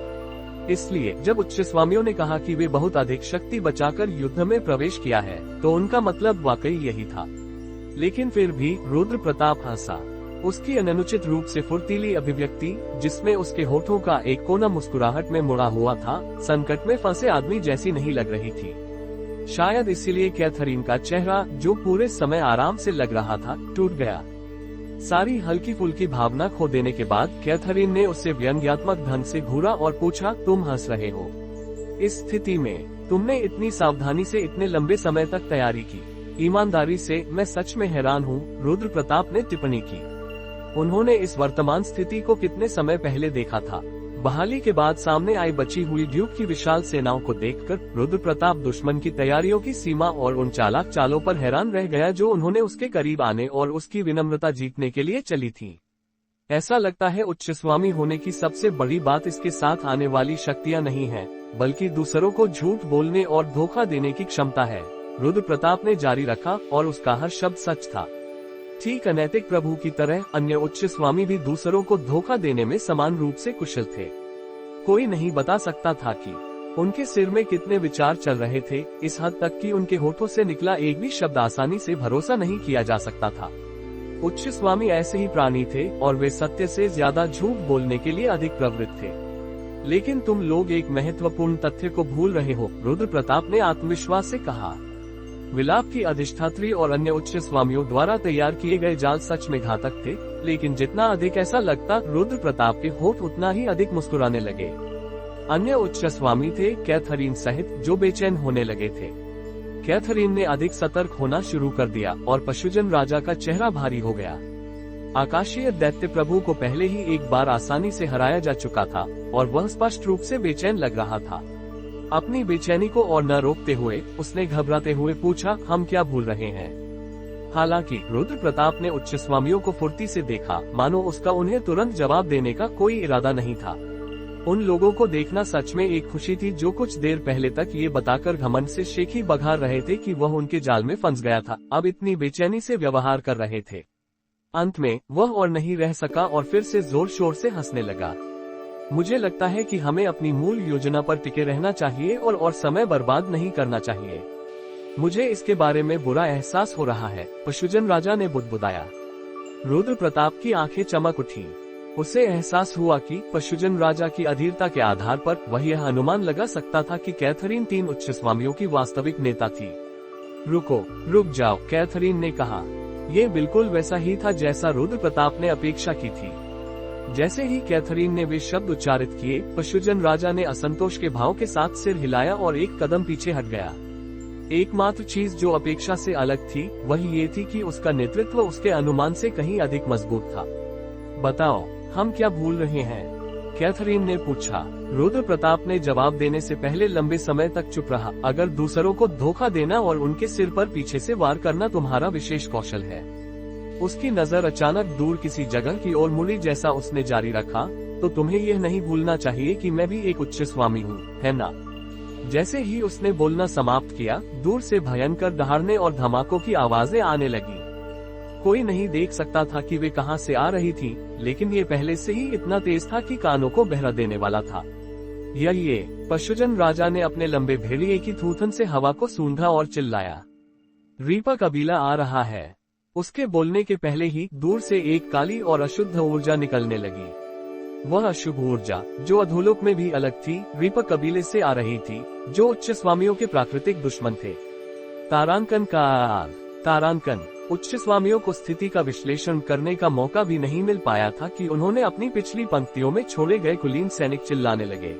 इसलिए जब उच्च स्वामियों ने कहा कि वे बहुत अधिक शक्ति बचाकर युद्ध में प्रवेश किया है, तो उनका मतलब वाकई यही था। लेकिन फिर भी रुद्र प्रताप हंसा। उसकी अनुचित रूप से फुर्तीली अभिव्यक्ति, जिसमें उसके होठों का एक कोना मुस्कुराहट में मुड़ा हुआ था, संकट में फंसे आदमी जैसी नहीं लग रही थी। शायद इसीलिए कैथरीन का चेहरा, जो पूरे समय आराम से लग रहा था, टूट गया। सारी हल्की फुल्की भावना खो देने के बाद कैथरीन ने उससे व्यंग्यात्मक ढंग से घूरा और पूछा, तुम हंस रहे हो? इस स्थिति में तुमने इतनी सावधानी से इतने लंबे समय तक तैयारी की? ईमानदारी से मैं सच में हैरान हूँ, रुद्र प्रताप ने टिप्पणी की। उन्होंने इस वर्तमान स्थिति को कितने समय पहले देखा था? बहाली के बाद सामने आई बची हुई ड्यूक की विशाल सेनाओं को देखकर रुद्र प्रताप दुश्मन की तैयारियों की सीमा और उन चालाक चालों पर हैरान रह गया जो उन्होंने उसके करीब आने और उसकी विनम्रता जीतने के लिए चली थी। ऐसा लगता है उच्च स्वामी होने की सबसे बड़ी बात इसके साथ आने वाली शक्तियां नहीं है, बल्कि दूसरों को झूठ बोलने और धोखा देने की क्षमता है, रुद्र प्रताप ने जारी रखा, और उसका हर शब्द सच था। ठीक अनैतिक प्रभु की तरह अन्य उच्च स्वामी भी दूसरों को धोखा देने में समान रूप से कुशल थे। कोई नहीं बता सकता था कि उनके सिर में कितने विचार चल रहे थे, इस हद तक कि उनके होठों से निकला एक भी शब्द आसानी से भरोसा नहीं किया जा सकता था। उच्च स्वामी ऐसे ही प्राणी थे और वे सत्य से ज्यादा झूठ बोलने के लिए अधिक प्रवृत्त थे। लेकिन तुम लोग एक महत्वपूर्ण तथ्य को भूल रहे हो, रुद्र प्रताप ने आत्मविश्वास से कहा। विलाप की अधिष्ठात्री और अन्य उच्च स्वामियों द्वारा तैयार किए गए जाल सच में घातक थे, लेकिन जितना अधिक ऐसा लगता, रुद्र प्रताप के होठ उतना ही अधिक मुस्कुराने लगे। अन्य उच्च स्वामी थे, कैथरीन सहित, जो बेचैन होने लगे थे। कैथरीन ने अधिक सतर्क होना शुरू कर दिया और पशुजन राजा का चेहरा भारी हो गया। आकाशीय दैत्य प्रभु को पहले ही एक बार आसानी से हराया जा चुका था और वह स्पष्ट रूप से बेचैन लग रहा था। अपनी बेचैनी को और न रोकते हुए उसने घबराते हुए पूछा, हम क्या भूल रहे हैं? हालांकि रुद्र प्रताप ने उच्च स्वामियों को फुर्ती से देखा, मानो उसका उन्हें तुरंत जवाब देने का कोई इरादा नहीं था। उन लोगों को देखना सच में एक खुशी थी जो कुछ देर पहले तक ये बताकर घमंड से शेखी बघार रहे थे कि वह उनके जाल में फंस गया था, अब इतनी बेचैनी से व्यवहार कर रहे थे। अंत में वह और नहीं रह सका और फिर से जोर शोर से हंसने लगा। मुझे लगता है कि हमें अपनी मूल योजना पर टिके रहना चाहिए और समय बर्बाद नहीं करना चाहिए। मुझे इसके बारे में बुरा एहसास हो रहा है, पशुजन राजा ने बुदबुदाया। रुद्र प्रताप की आंखें चमक उठी। उसे एहसास हुआ कि पशुजन राजा की अधीरता के आधार पर वह यह अनुमान लगा सकता था कि कैथरीन 3 उच्च स्वामियों की वास्तविक नेता थी। रुक जाओ, कैथरीन ने कहा। ये बिल्कुल वैसा ही था जैसा रुद्र प्रताप ने अपेक्षा की थी। जैसे ही कैथरीन ने वे शब्द उच्चारित किए, पशुजन राजा ने असंतोष के भाव के साथ सिर हिलाया और एक कदम पीछे हट गया। एकमात्र चीज जो अपेक्षा से अलग थी वह ये थी कि उसका नेतृत्व उसके अनुमान से कहीं अधिक मजबूत था। बताओ, हम क्या भूल रहे हैं? कैथरीन ने पूछा। रुद्र प्रताप ने जवाब देने से पहले लंबे समय तक चुप रहा। अगर दूसरों को धोखा देना और उनके सिर पर पीछे से वार करना तुम्हारा विशेष कौशल है। उसकी नजर अचानक दूर किसी जगह की ओर मुड़ी। जैसा उसने जारी रखा, तो तुम्हें यह नहीं भूलना चाहिए कि मैं भी एक उच्च स्वामी हूँ, है ना? जैसे ही उसने बोलना समाप्त किया, दूर से भयंकर दहाड़ने और धमाकों की आवाजें आने लगी। कोई नहीं देख सकता था कि वे कहां से आ रही थी, लेकिन ये पहले से ही इतना तेज था कि कानों को बहरा देने वाला था। ये पशुजन राजा ने अपने लंबे भेड़िए की थूथन से हवा को सूंघा और चिल्लाया, रीपा कबीला आ रहा है। उसके बोलने के पहले ही दूर से एक काली और अशुद्ध ऊर्जा निकलने लगी। वह अशुभ ऊर्जा, जो अधोलोक में भी अलग थी, रीपा कबीले से आ रही थी, जो उच्च स्वामियों के प्राकृतिक दुश्मन थे। तारांकन उच्च स्वामियों को स्थिति का विश्लेषण करने का मौका भी नहीं मिल पाया था कि उन्होंने अपनी पिछली पंक्तियों में छोड़े गए कुलीन सैनिक चिल्लाने लगे।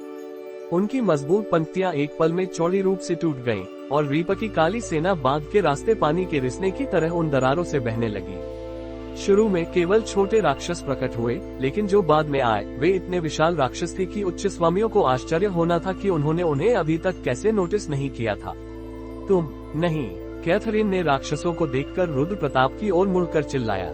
उनकी मजबूत पंक्तियां एक पल में चौड़ी रूप से टूट गईं, और रीपा की काली सेना बांध के रास्ते पानी के रिसने की तरह उन दरारों से बहने लगी। शुरू में केवल छोटे राक्षस प्रकट हुए, लेकिन जो बाद में आए वे इतने विशाल राक्षस थे कि उच्च स्वामियों को आश्चर्य होना था कि उन्होंने उन्हें अभी तक कैसे नोटिस नहीं किया था। तुम नहीं, कैथरीन ने राक्षसों को देखकर रुद्र प्रताप की ओर मुड़कर चिल्लाया।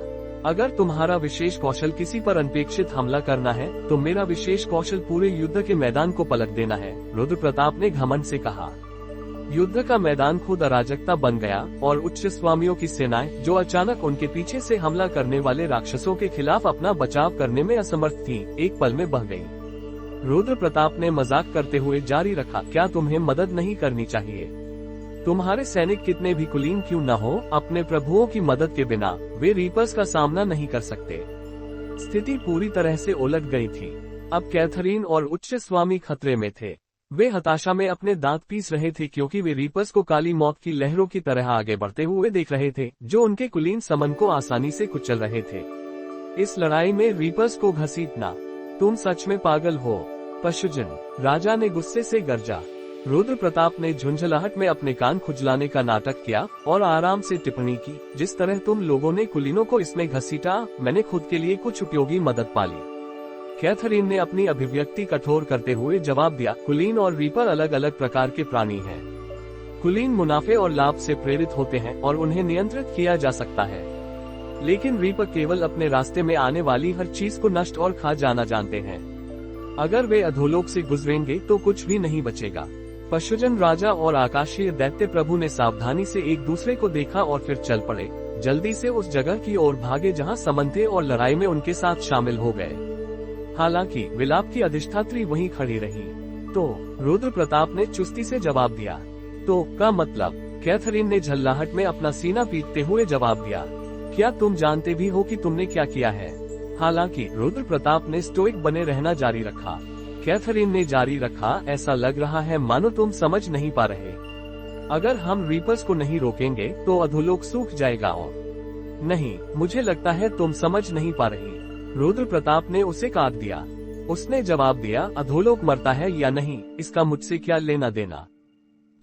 अगर तुम्हारा विशेष कौशल किसी पर अनपेक्षित हमला करना है, तो मेरा विशेष कौशल पूरे युद्ध के मैदान को पलट देना है, रुद्र प्रताप ने घमंड से कहा। युद्ध का मैदान खुद अराजकता बन गया और उच्च स्वामियों की सेनाएं, जो अचानक उनके पीछे से हमला करने वाले राक्षसों के खिलाफ अपना बचाव करने में असमर्थ थीं, एक पल में बह गईं। रुद्र प्रताप ने मजाक करते हुए जारी रखा, क्या तुम्हें मदद नहीं करनी चाहिए? तुम्हारे सैनिक कितने भी कुलीन क्यों न हो, अपने प्रभुओं की मदद के बिना वे रीपर्स का सामना नहीं कर सकते। स्थिति पूरी तरह से उलट गई थी। अब कैथरीन और उच्च स्वामी खतरे में थे। वे हताशा में अपने दांत पीस रहे थे, क्योंकि वे रीपर्स को काली मौत की लहरों की तरह आगे बढ़ते हुए देख रहे थे, जो उनके कुलीन समन को आसानी से कुचल रहे थे। इस लड़ाई में रीपर्स को घसीटना, तुम सच में पागल हो, पशुजन राजा ने गुस्से से गरजा। रुद्र प्रताप ने झुंझलाहट में अपने कान खुजलाने का नाटक किया और आराम से टिप्पणी की, जिस तरह तुम लोगों ने कुलीनों को इसमें घसीटा, मैंने खुद के लिए कुछ उपयोगी मदद पाली। कैथरीन ने अपनी अभिव्यक्ति कठोर करते हुए जवाब दिया, कुलीन और रीपर अलग अलग प्रकार के प्राणी हैं। कुलीन मुनाफे और लाभ से प्रेरित होते हैं और उन्हें नियंत्रित किया जा सकता है, लेकिन रीपर केवल अपने रास्ते में आने वाली हर चीज को नष्ट और खा जाना जानते हैं। अगर वे अधोलोक से गुजरेंगे तो कुछ भी नहीं बचेगा। पशुजन राजा और आकाशीय दैत्य प्रभु ने सावधानी से एक दूसरे को देखा और फिर चल पड़े, जल्दी से उस जगह की ओर भागे जहां समन थे और लड़ाई में उनके साथ शामिल हो गए। हालांकि विलाप की अधिष्ठात्री वहीं खड़ी रही। तो रुद्र प्रताप ने चुस्ती से जवाब दिया। तो का मतलब? कैथरीन ने झल्लाहट में अपना सीना पीटते हुए जवाब दिया। क्या तुम जानते भी हो कि तुमने क्या किया है? हालांकि रुद्र प्रताप ने स्टोइक बने रहना जारी रखा। कैथरीन ने जारी रखा, ऐसा लग रहा है मानो तुम समझ नहीं पा रहे। अगर हम रीपर्स को नहीं रोकेंगे तो अधोलोक सूख जाएगा। और नहीं, मुझे लगता है तुम समझ नहीं पा रही। रुद्र प्रताप ने उसे काट दिया। उसने जवाब दिया, अधोलोक मरता है या नहीं, इसका मुझसे क्या लेना देना?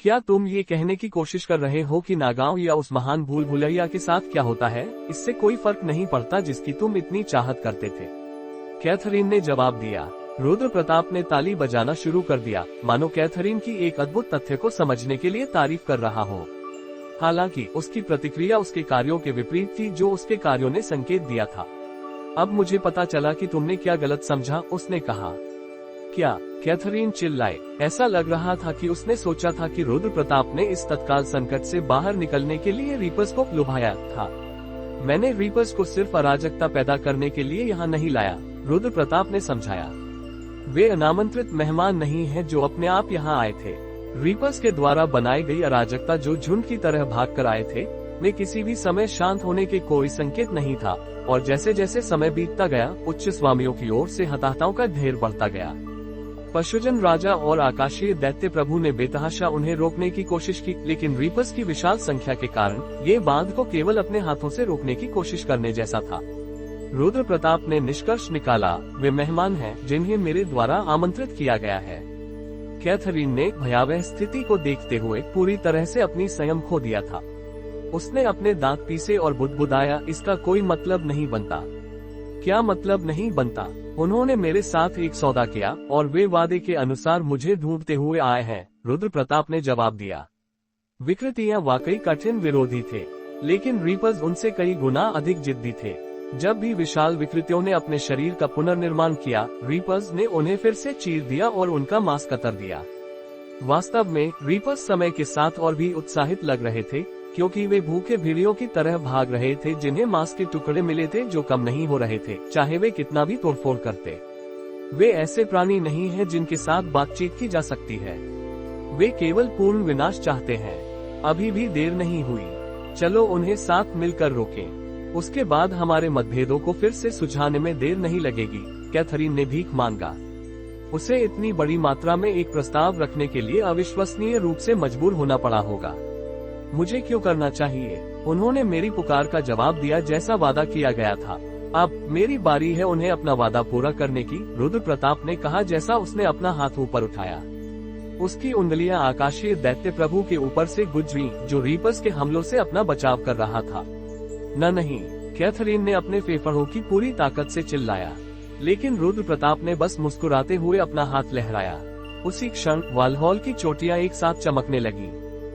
क्या तुम ये कहने की कोशिश कर रहे हो कि नागांव या उस महान भूल भुलैया के साथ क्या होता है, इससे कोई फर्क नहीं पड़ता जिसकी तुम इतनी चाहत करते थे? कैथरीन ने जवाब दिया। रुद्र प्रताप ने ताली बजाना शुरू कर दिया, मानो कैथरीन की एक अद्भुत तथ्य को समझने के लिए तारीफ कर रहा हो। हालांकि उसकी प्रतिक्रिया उसके कार्यों के विपरीत थी जो उसके कार्यों ने संकेत दिया था। अब मुझे पता चला कि तुमने क्या गलत समझा, उसने कहा। क्या? कैथरीन चिल्लाए। ऐसा लग रहा था कि उसने सोचा था कि रुद्र प्रताप ने इस तत्काल संकट से बाहर निकलने के लिए रीपर्स को लुभाया था। मैंने रीपर्स को सिर्फ अराजकता पैदा करने के लिए यहाँ नहीं लाया, रुद्र प्रताप ने समझाया। वे अनामंत्रित मेहमान नहीं हैं जो अपने आप यहाँ आए थे। रीपर्स के द्वारा बनाई गई अराजकता जो झुंड की तरह भाग कर आए थे, में किसी भी समय शांत होने के कोई संकेत नहीं था, और जैसे जैसे समय बीतता गया, उच्च स्वामियों की ओर से हताहताओं का ढेर बढ़ता गया। पशुजन राजा और आकाशीय दैत्य प्रभु ने बेतहाशा उन्हें रोकने की कोशिश की, लेकिन रीपर्स की विशाल संख्या के कारण ये बांध को केवल अपने हाथों से रोकने की कोशिश करने जैसा था। रुद्र प्रताप ने निष्कर्ष निकाला, वे मेहमान हैं जिन्हें मेरे द्वारा आमंत्रित किया गया है। कैथरीन ने भयावह स्थिति को देखते हुए पूरी तरह से अपनी संयम खो दिया था। उसने अपने दांत पीसे और बुदबुदाया, इसका कोई मतलब नहीं बनता। क्या मतलब नहीं बनता? उन्होंने मेरे साथ एक सौदा किया और वे वादे के अनुसार मुझे ढूंढते हुए आए हैं, रुद्र प्रताप ने जवाब दिया। विकृतियां वाकई कठिन विरोधी थे, लेकिन रीपर्स उनसे कई गुना अधिक जिद्दी थे। जब भी विशाल विकृतियों ने अपने शरीर का पुनर्निर्माण किया, रीपर्स ने उन्हें फिर से चीर दिया और उनका मांस कतर दिया। वास्तव में रीपर्स समय के साथ और भी उत्साहित लग रहे थे, क्योंकि वे भूखे भेड़ियों की तरह भाग रहे थे जिन्हें मांस के टुकड़े मिले थे जो कम नहीं हो रहे थे, चाहे वे कितना भी तोड़फोड़ करते। वे ऐसे प्राणी नहीं हैं जिनके साथ बातचीत की जा सकती है। वे केवल पूर्ण विनाश चाहते हैं। अभी भी देर नहीं हुई, चलो उन्हें साथ मिलकर रोकें। उसके बाद हमारे मतभेदों को फिर से सुलझाने में देर नहीं लगेगी। कैथरीन ने भीख मांगा। उसे इतनी बड़ी मात्रा में एक प्रस्ताव रखने के लिए अविश्वसनीय रूप से मजबूर होना पड़ा होगा। मुझे क्यों करना चाहिए? उन्होंने मेरी पुकार का जवाब दिया जैसा वादा किया गया था। अब मेरी बारी है उन्हें अपना वादा पूरा करने की, रुद्र प्रताप ने कहा जैसा उसने अपना हाथ ऊपर उठाया। उसकी उंगलियां आकाशीय दैत्य प्रभु के ऊपर से गुजरी, जो रीपर्स के हमलों से अपना बचाव कर रहा था। न नहीं, कैथरीन ने अपने फेफड़ों की पूरी ताकत से चिल्लाया, लेकिन रुद्र प्रताप ने बस मुस्कुराते हुए अपना हाथ लहराया। उसी क्षण वालहॉल की चोटियां एक साथ चमकने लगी।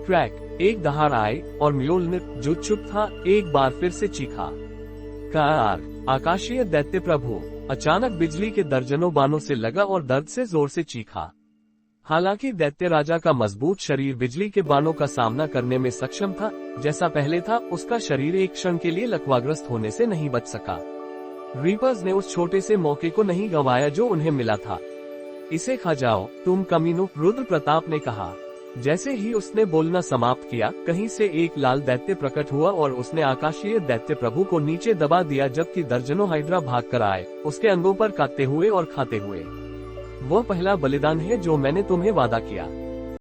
क्रैक, एक दहाड़ आए और म्योल्निर, जो चुप था, एक बार फिर से चीखा। कार, आकाशीय दैत्य प्रभु अचानक बिजली के दर्जनों बाणों से लगा और दर्द से जोर से चीखा। हालांकि दैत्य राजा का मजबूत शरीर बिजली के बाणों का सामना करने में सक्षम था, जैसा पहले था, उसका शरीर एक क्षण के लिए लकवाग्रस्त होने से नहीं बच सका। रीपर्स ने उस छोटे से मौके को नहीं गंवाया जो उन्हें मिला था। इसे खा जाओ तुम कमीनो, रुद्र प्रताप ने कहा। जैसे ही उसने बोलना समाप्त किया, कहीं से एक लाल दैत्य प्रकट हुआ और उसने आकाशीय दैत्य प्रभु को नीचे दबा दिया, जबकि दर्जनों हाइड्रा भागकर आए, उसके अंगों पर काटते हुए और खाते हुए। वो पहला बलिदान है जो मैंने तुम्हें वादा किया।